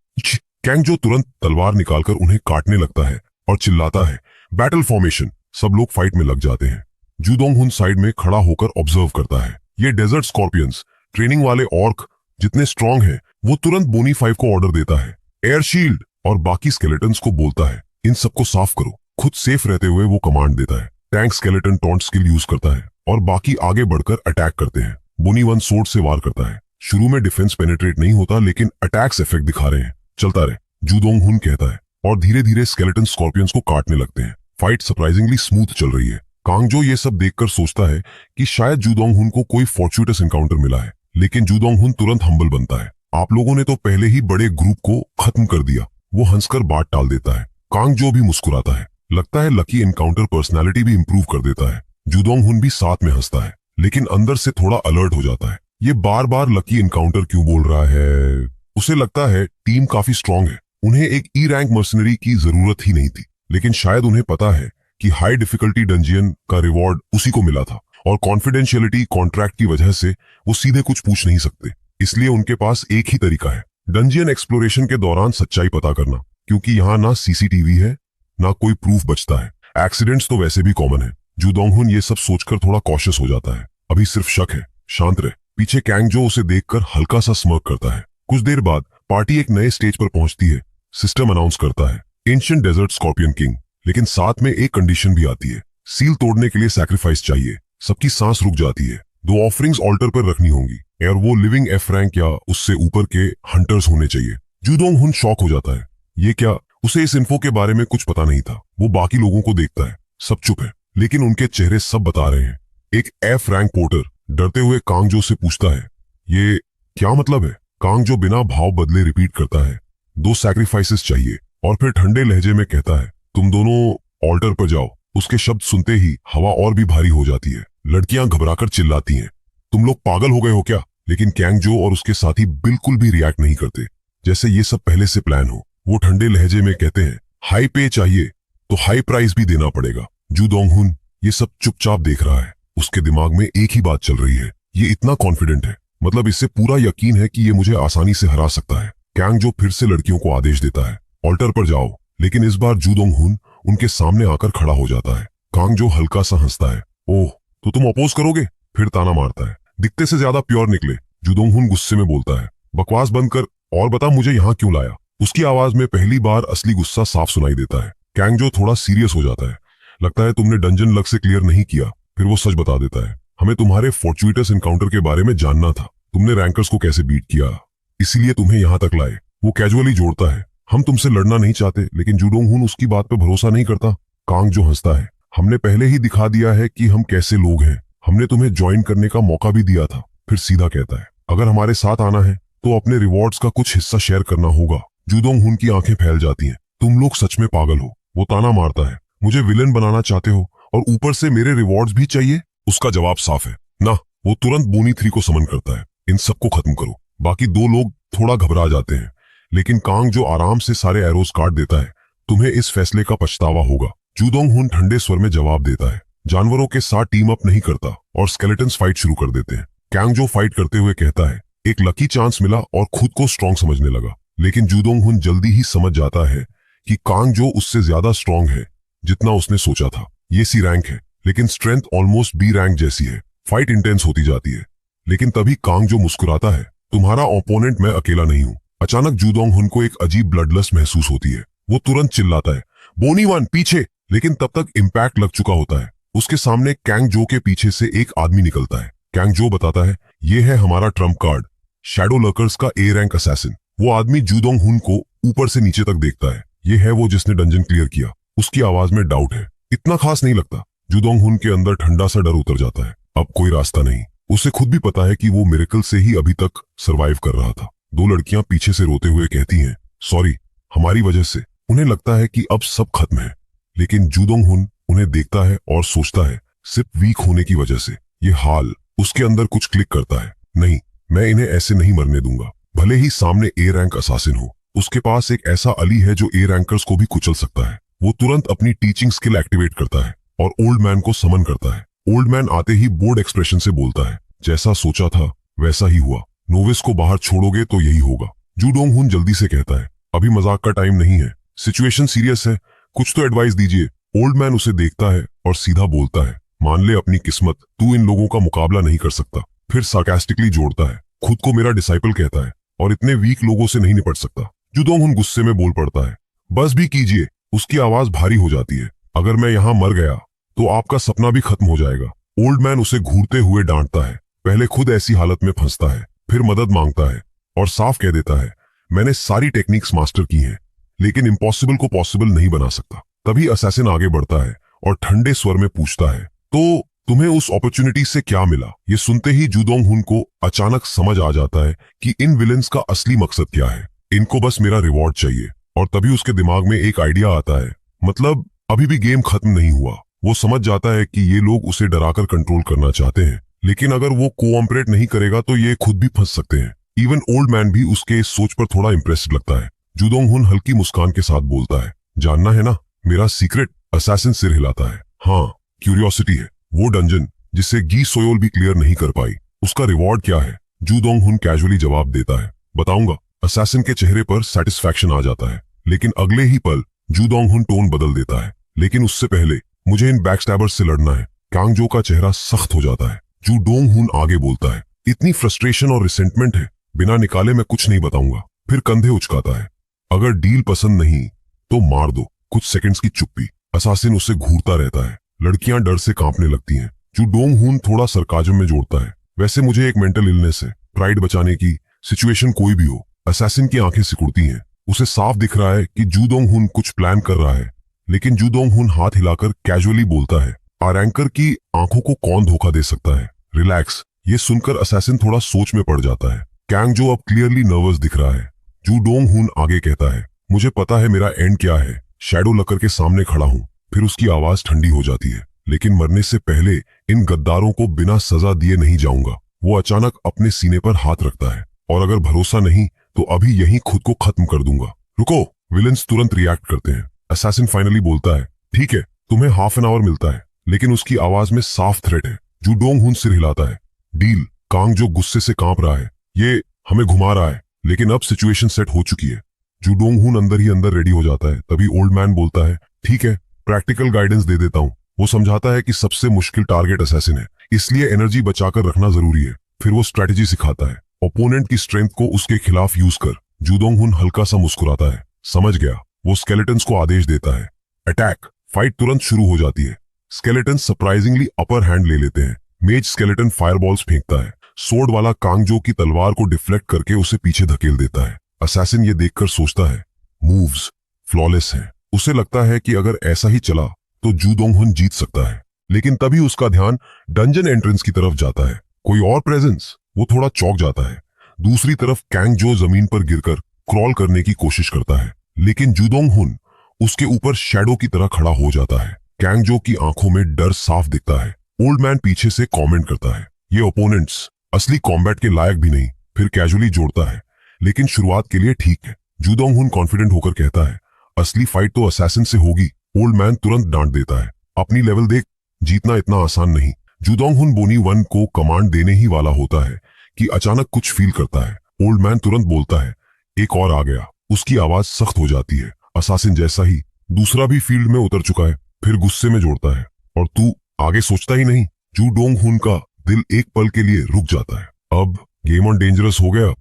कैंग जो तुरंत तलवार निकालकर उन्हें काटने लगता है और चिल्लाता है, बैटल फॉर्मेशन। सब लोग फाइट में लग जाते हैं। जूदोंग हुन साइड में खड़ा होकर ऑब्जर्व करता है। ये डेजर्ट स्कॉर्पियंस ट्रेनिंग वाले ऑर्क जितने स्ट्रांग हैं, वो तुरंत बोनी 5 को ऑर्डर देता है, एयर शील्ड, और बाकी स्केलेटन्स को बोलता है, इन सबको साफ करो। खुद सेफ रहते हुए वो कमांड देता है। Tank skeleton taunt skill use करता है और बाकी आगे बढ़कर अटैक करते हैं। बोनी 1 सोर्ड से वार करता है। शुरू में डिफेंस पेनिट्रेट नहीं होता, लेकिन अटैक्स इफेक्ट दिखा रहे हैं। चलता रहे, जूदोंग हुन कहता है, और धीरे धीरे स्केलेटन स्कॉर्पियंस को काटने लगते हैं। फाइट सरप्राइजिंगली स्मूथ चल रही है। कांगजो ये सब देखकर सोचता है कि शायद जूदोंग हुन को कोई फॉर्च्यूटस एनकाउंटर मिला है, लेकिन जूदोंग हुन तुरंत हम्बल बनता है। आप लोगों ने तो पहले ही बड़े ग्रुप को खत्म कर दिया। वो हंसकर बात टाल देता है। कांगजो भी मुस्कुराता है। लगता है लकी एनकाउंटर पर्सनालिटी भी इंप्रूव कर देता है। जूदोंग हुन भी साथ में हंसता है, लेकिन अंदर से थोड़ा अलर्ट हो जाता है। ये बार बार लकी एनकाउंटर क्यों बोल रहा है? उसे लगता है टीम काफी स्ट्रांग है, उन्हें एक ई रैंक मर्सनरी की जरूरत ही नहीं थी। लेकिन शायद उन्हें पता है कि हाई डिफिकल्टी डंजियन का रिवॉर्ड उसी को मिला था और कॉन्फिडेंशियलिटी कॉन्ट्रैक्ट की वजह से वो सीधे कुछ पूछ नहीं सकते। इसलिए उनके पास एक ही तरीका है, डंजियन एक्सप्लोरेशन के दौरान सच्चाई पता करना, क्योंकि यहाँ ना सीसीटीवी है ना कोई प्रूफ बचता है। एक्सीडेंट्स तो वैसे भी कॉमन है। जूदोंग हुन ये सब सोचकर थोड़ा कॉशियस हो जाता है। अभी सिर्फ शक है, शांत रहे। पीछे कैंग जो उसे देखकर हल्का सा स्मर्क करता है। कुछ देर बाद पार्टी एक नए स्टेज पर पहुंचती है। सिस्टम अनाउंस करता है, एंशिएंट डेजर्ट स्कॉर्पियन किंग, लेकिन साथ में एक कंडीशन भी आती है। सील तोड़ने के लिए सैक्रिफाइस चाहिए। सबकी सांस रुक जाती है। 2 ऑफरिंग्स ऑल्टर पर रखनी होंगी और वो लिविंग एफ रैंक या उससे ऊपर के हंटर्स होने चाहिए। जूदोंग हुन शॉक हो जाता है। ये क्या? उसे इस इन्फो के बारे में कुछ पता नहीं था। वो बाकी लोगों को देखता है, सब चुप है, लेकिन उनके चेहरे सब बता रहे हैं। एक एफ रैंक पोर्टर डरते हुए कांगजो से पूछता है, ये क्या मतलब है? कांगजो बिना भाव बदले रिपीट करता है, 2 सैक्रिफाइसेस चाहिए, और फिर ठंडे लहजे में कहता है, तुम दोनों ऑल्टर पर जाओ। उसके शब्द सुनते ही हवा और भी भारी हो जाती है। लड़कियां घबराकर चिल्लाती हैं, तुम लोग पागल हो गए हो क्या? लेकिन कैंगजो और उसके साथी बिल्कुल भी रिएक्ट नहीं करते, जैसे ये सब पहले से प्लान हो। वो ठंडे लहजे में कहते हैं, हाई पे चाहिए तो हाई प्राइस भी देना पड़ेगा। जूदोंग हुन ये सब चुपचाप देख रहा है। उसके दिमाग में एक ही बात चल रही है, ये इतना कॉन्फिडेंट है, मतलब इससे पूरा यकीन है कि ये मुझे आसानी से हरा सकता है। कैंगजो फिर से लड़कियों को आदेश देता है, ऑल्टर पर जाओ, लेकिन इस बार जूदोंग हुन उनके सामने आकर खड़ा हो जाता है। कांगजो हल्का सा हंसता है, ओह तो तुम अपोज करोगे? फिर ताना मारता है, दिखते से ज्यादा प्योर निकले। जूदोंग हुन गुस्से में बोलता है, बकवास बंद कर और बता मुझे यहाँ क्यों लाया। उसकी आवाज में पहली बार असली गुस्सा साफ सुनाई देता है। कैंगजो थोड़ा सीरियस हो जाता है, लगता है तुमने डंजन लक से क्लियर नहीं किया। फिर वो सच बता देता है, हमें तुम्हारे फॉर्चुइटस एनकाउंटर के बारे में जानना था, तुमने रैंकर्स को कैसे बीट किया, इसीलिए तुम्हें यहाँ तक लाए। वो कैजुअली जोड़ता है, हम तुमसे लड़ना नहीं चाहते, लेकिन जूदोंग हुन उसकी बात पर भरोसा नहीं करता। कांगजो हंसता है, हमने पहले ही दिखा दिया है कि हम कैसे लोग हैं, हमने तुम्हें ज्वाइन करने का मौका भी दिया था। फिर सीधा कहता है, अगर हमारे साथ आना है तो अपने रिवॉर्ड्स का कुछ हिस्सा शेयर करना होगा। जूदोंग हुन की आंखें फैल जाती हैं, तुम लोग सच में पागल हो। वो ताना मारता है, मुझे विलेन बनाना चाहते हो और ऊपर से मेरे रिवॉर्ड्स भी चाहिए? उसका जवाब साफ है, ना। वो तुरंत बोनी 3 को समन करता है, इन सबको खत्म करो। बाकी 2 लोग थोड़ा घबरा जाते हैं, लेकिन कांग जो आराम से सारे एरोज काट देता है, तुम्हें इस फैसले का पछतावा होगा। जूदोंग हुन ठंडे स्वर में जवाब देता है, जानवरों के साथ टीम अप नहीं करता, और स्केलेटन्स फाइट शुरू कर देते हैं। कैंगजो फाइट करते हुए कहता है, एक लकी चांस मिला और खुद को स्ट्रॉन्ग समझने लगा। लेकिन जूदोंग हुन जल्दी ही समझ जाता है कि कांगजो उससे ज्यादा स्ट्रॉन्ग है जितना उसने सोचा था। ये सी रैंक है, लेकिन स्ट्रेंथ ऑलमोस्ट बी रैंक जैसी है। फाइट इंटेंस होती जाती है, लेकिन तभी कांगजो मुस्कुराता है, तुम्हारा ओपोनेंट मैं अकेला नहीं हूँ। अचानक जूदोंग हुन को एक अजीब ब्लडलस्ट महसूस होती है। वो तुरंत चिल्लाता है, बोनी वन पीछे, लेकिन तब तक इम्पैक्ट लग चुका होता है। उसके सामने कैंगजो के पीछे से एक आदमी निकलता है। कैंगजो बताता है, ये है हमारा ट्रम्प कार्ड, शैडो लर्कर्स का ए रैंक असैसिन। वो आदमी जूदोंग हुन को ऊपर से नीचे तक देखता है, ये है वो जिसने डंजन क्लियर किया। उसकी आवाज में डाउट है, इतना खास नहीं लगता। जूदोंग हुन के अंदर ठंडा सा डर उतर जाता है, अब कोई रास्ता नहीं। उसे खुद भी पता है कि वो मिरेकल से ही अभी तक सरवाइव कर रहा था। 2 लड़कियां पीछे से रोते हुए कहती हैं, सॉरी, हमारी वजह से। उन्हें लगता है कि अब सब खत्म है, लेकिन जूदोंग हुन उन्हें देखता है और सोचता है, सिर्फ वीक होने की वजह से ये हाल। उसके अंदर कुछ क्लिक करता है, नहीं, मैं इन्हें ऐसे नहीं मरने दूंगा। भले ही सामने ए रैंक असासिन हो, उसके पास एक ऐसा अली है जो ए रैंकर्स को भी कुचल सकता है। वो तुरंत अपनी टीचिंग स्किल एक्टिवेट करता है और ओल्ड मैन को समन करता है। ओल्ड मैन आते ही बोर्ड एक्सप्रेशन से बोलता है, जैसा सोचा था वैसा ही हुआ, नोविस को बाहर छोड़ोगे तो यही होगा। जूदोंग हुन जल्दी से कहता है, अभी मजाक का टाइम नहीं है, सिचुएशन सीरियस है, कुछ तो एडवाइस दीजिए। ओल्ड मैन उसे देखता है और सीधा बोलता है, मान ले अपनी किस्मत, तू इन लोगों का मुकाबला नहीं कर सकता। फिर सार्कास्टिकली जोड़ता है, खुद को मेरा डिसाइपल कहता है और इतने वीक लोगों से नहीं निपट सकता। जूदोंग हुन गुस्से में बोल पड़ता है, बस भी कीजिए। उसकी आवाज भारी हो जाती है, अगर मैं यहाँ मर गया तो आपका सपना भी खत्म हो जाएगा। ओल्ड मैन उसे घूरते हुए डांटता है, पहले खुद ऐसी हालत में फंसता है, फिर मदद मांगता है और साफ कह देता है, मैंने सारी टेक्निक्स मास्टर की हैं, लेकिन इम्पॉसिबल को पॉसिबल नहीं बना सकता। तभी असैसिन आगे बढ़ता है और ठंडे स्वर में पूछता है, तो तुम्हें उस अपॉर्चुनिटी से क्या मिला? ये सुनते ही जूदोंग हुन को अचानक समझ आ जाता है कि इन विलेंस का असली मकसद क्या है। इनको बस मेरा रिवॉर्ड चाहिए। और तभी उसके दिमाग में एक आइडिया आता है, मतलब अभी भी गेम खत्म नहीं हुआ। वो समझ जाता है कि ये लोग उसे डराकर कंट्रोल करना चाहते हैं, लेकिन अगर वो कोऑपरेट नहीं करेगा तो ये खुद भी फंस सकते हैं। इवन ओल्ड मैन भी उसके इस सोच पर थोड़ा इंप्रेस्ड लगता है। जूदोंग हुन हल्की मुस्कान के साथ बोलता है, जानना है ना मेरा सीक्रेट? असैसिन सिर हिलाता है, हाँ, क्यूरियोसिटी है। वो डंजन जिसे गी सोयोल भी क्लियर नहीं कर पाई, उसका रिवॉर्ड क्या है? जूदोंग हुन कैजुअली जवाब देता है, बताऊंगा। असैसिन के चेहरे पर सेटिस्फैक्शन आ जाता है, लेकिन अगले ही पल जूदोंग हुन टोन बदल देता है, लेकिन उससे पहले मुझे इन बैकस्टैबर्स से लड़ना है। कांगजो का चेहरा सख्त हो जाता है। जूदोंग हुन आगे बोलता है, इतनी फ्रस्ट्रेशन और रिसेंटमेंट है, बिना निकाले मैं कुछ नहीं बताऊंगा। फिर कंधे उचकाता है, अगर डील पसंद नहीं तो मार दो। कुछ सेकंड्स की चुप्पी। असैसिन उसे घूरता रहता है, लड़कियां डर से कांपने लगती हैं। जू डोंग हून थोड़ा सरकाजम में जोड़ता है, वैसे मुझे एक मेंटल इलनेस है, प्राइड बचाने की सिचुएशन कोई भी हो। असैसिन की आंखें सिकुड़ती हैं। उसे साफ दिख रहा है कि जू डोंग हून कुछ प्लान कर रहा है, लेकिन जू डोंग हून हाथ हिलाकर कैजुअली बोलता है, आर एंकर की आंखों को कौन धोखा दे सकता है, रिलैक्स। ये सुनकर असैसिन थोड़ा सोच में पड़ जाता है। कैंग जो अब क्लियरली नर्वस दिख रहा है। जू डोंग हून आगे कहता है, मुझे पता है मेरा एंड क्या है, शैडो लकर के सामने खड़ा हूं। फिर उसकी आवाज ठंडी हो जाती है, लेकिन मरने से पहले इन गद्दारों को बिना सजा दिए नहीं जाऊंगा। वो अचानक अपने सीने पर हाथ रखता है, और अगर भरोसा नहीं तो अभी यहीं खुद को खत्म कर दूंगा। रुको, विलन्स तुरंत रिएक्ट करते हैं। असैसिन फाइनली बोलता है, ठीक है, तुम्हें हाफ एन आवर मिलता है, लेकिन उसकी आवाज में साफ थ्रेट है। जू डोंग हून सिर हिलाता है, डील। कांग जो गुस्से से कांप रहा है, ये हमें घुमा रहा है, लेकिन अब सिचुएशन सेट हो चुकी है। जू डोंग हून अंदर ही अंदर रेडी हो जाता है। तभी ओल्ड मैन बोलता है, ठीक है, प्रैक्टिकल गाइडेंस दे देता हूं। वो समझाता है कि सबसे मुश्किल टारगेट असैसिन है, इसलिए एनर्जी बचाकर रखना जरूरी है। फिर वो स्ट्रेटेजी सिखाता है, ओपोनेंट की स्ट्रेंथ को उसके खिलाफ यूज कर। जू डोंग हून हल्का सा मुस्कुराता है, समझ गया। वो स्केलेटन्स को आदेश देता है, अटैक। फाइट तुरंत शुरू हो जाती है। स्केलेटन सरप्राइजिंगली अपर हैंड ले लेते हैं। मेज स्केलेटन फायरबॉल्स फेंकता है। सोर्ड वाला कांगजो की तलवार को डिफ्लेक्ट करके उसे पीछे धकेल देता है। असैसिन ये देखकर सोचता है, मूव्स फ्लॉलेस हैं। उसे लगता है कि अगर ऐसा ही चला तो जू डोंग हून जीत सकता है, लेकिन तभी उसका ध्यान डंजन एंट्रेंस की तरफ जाता है। कोई और प्रेजेंस। वो थोड़ा चौंक जाता है। दूसरी तरफ कैंग जो जमीन पर गिरकर क्रॉल करने की कोशिश करता है, लेकिन जू डोंग हून उसके ऊपर शैडो की तरह खड़ा हो जाता है। कैंग जो की आंखों में डर साफ दिखता है। ओल्ड मैन पीछे से कमेंट करता है, ये ओपोनेंट्स असली कॉम्बैट के लायक भी नहीं। फिर कैजुअली जोड़ता है, लेकिन शुरुआत के लिए ठीक है। जू डोंग हून कॉन्फिडेंट होकर कहता है, असली फाइट तो असैसिन से होगी। ओल्ड मैन तुरंत डांट देता है, अपनी लेवल देख, जीतना इतना आसान नहीं। जू डोंग हून बोनी वन को कमांड देने ही वाला होता है कि अचानक कुछ फील करता है। ओल्ड मैन तुरंत बोलता है, एक और आ गया। उसकी आवाज सख्त हो जाती है। असैसिन जैसा ही दूसरा भी फील्ड में उतर चुका है। फिर गुस्से में जोड़ता है, और तू आगे सोचता ही नहीं। जू डोंग हून का दिल एक पल के लिए रुक जाता है। अब गेम ऑन डेंजरस हो गया।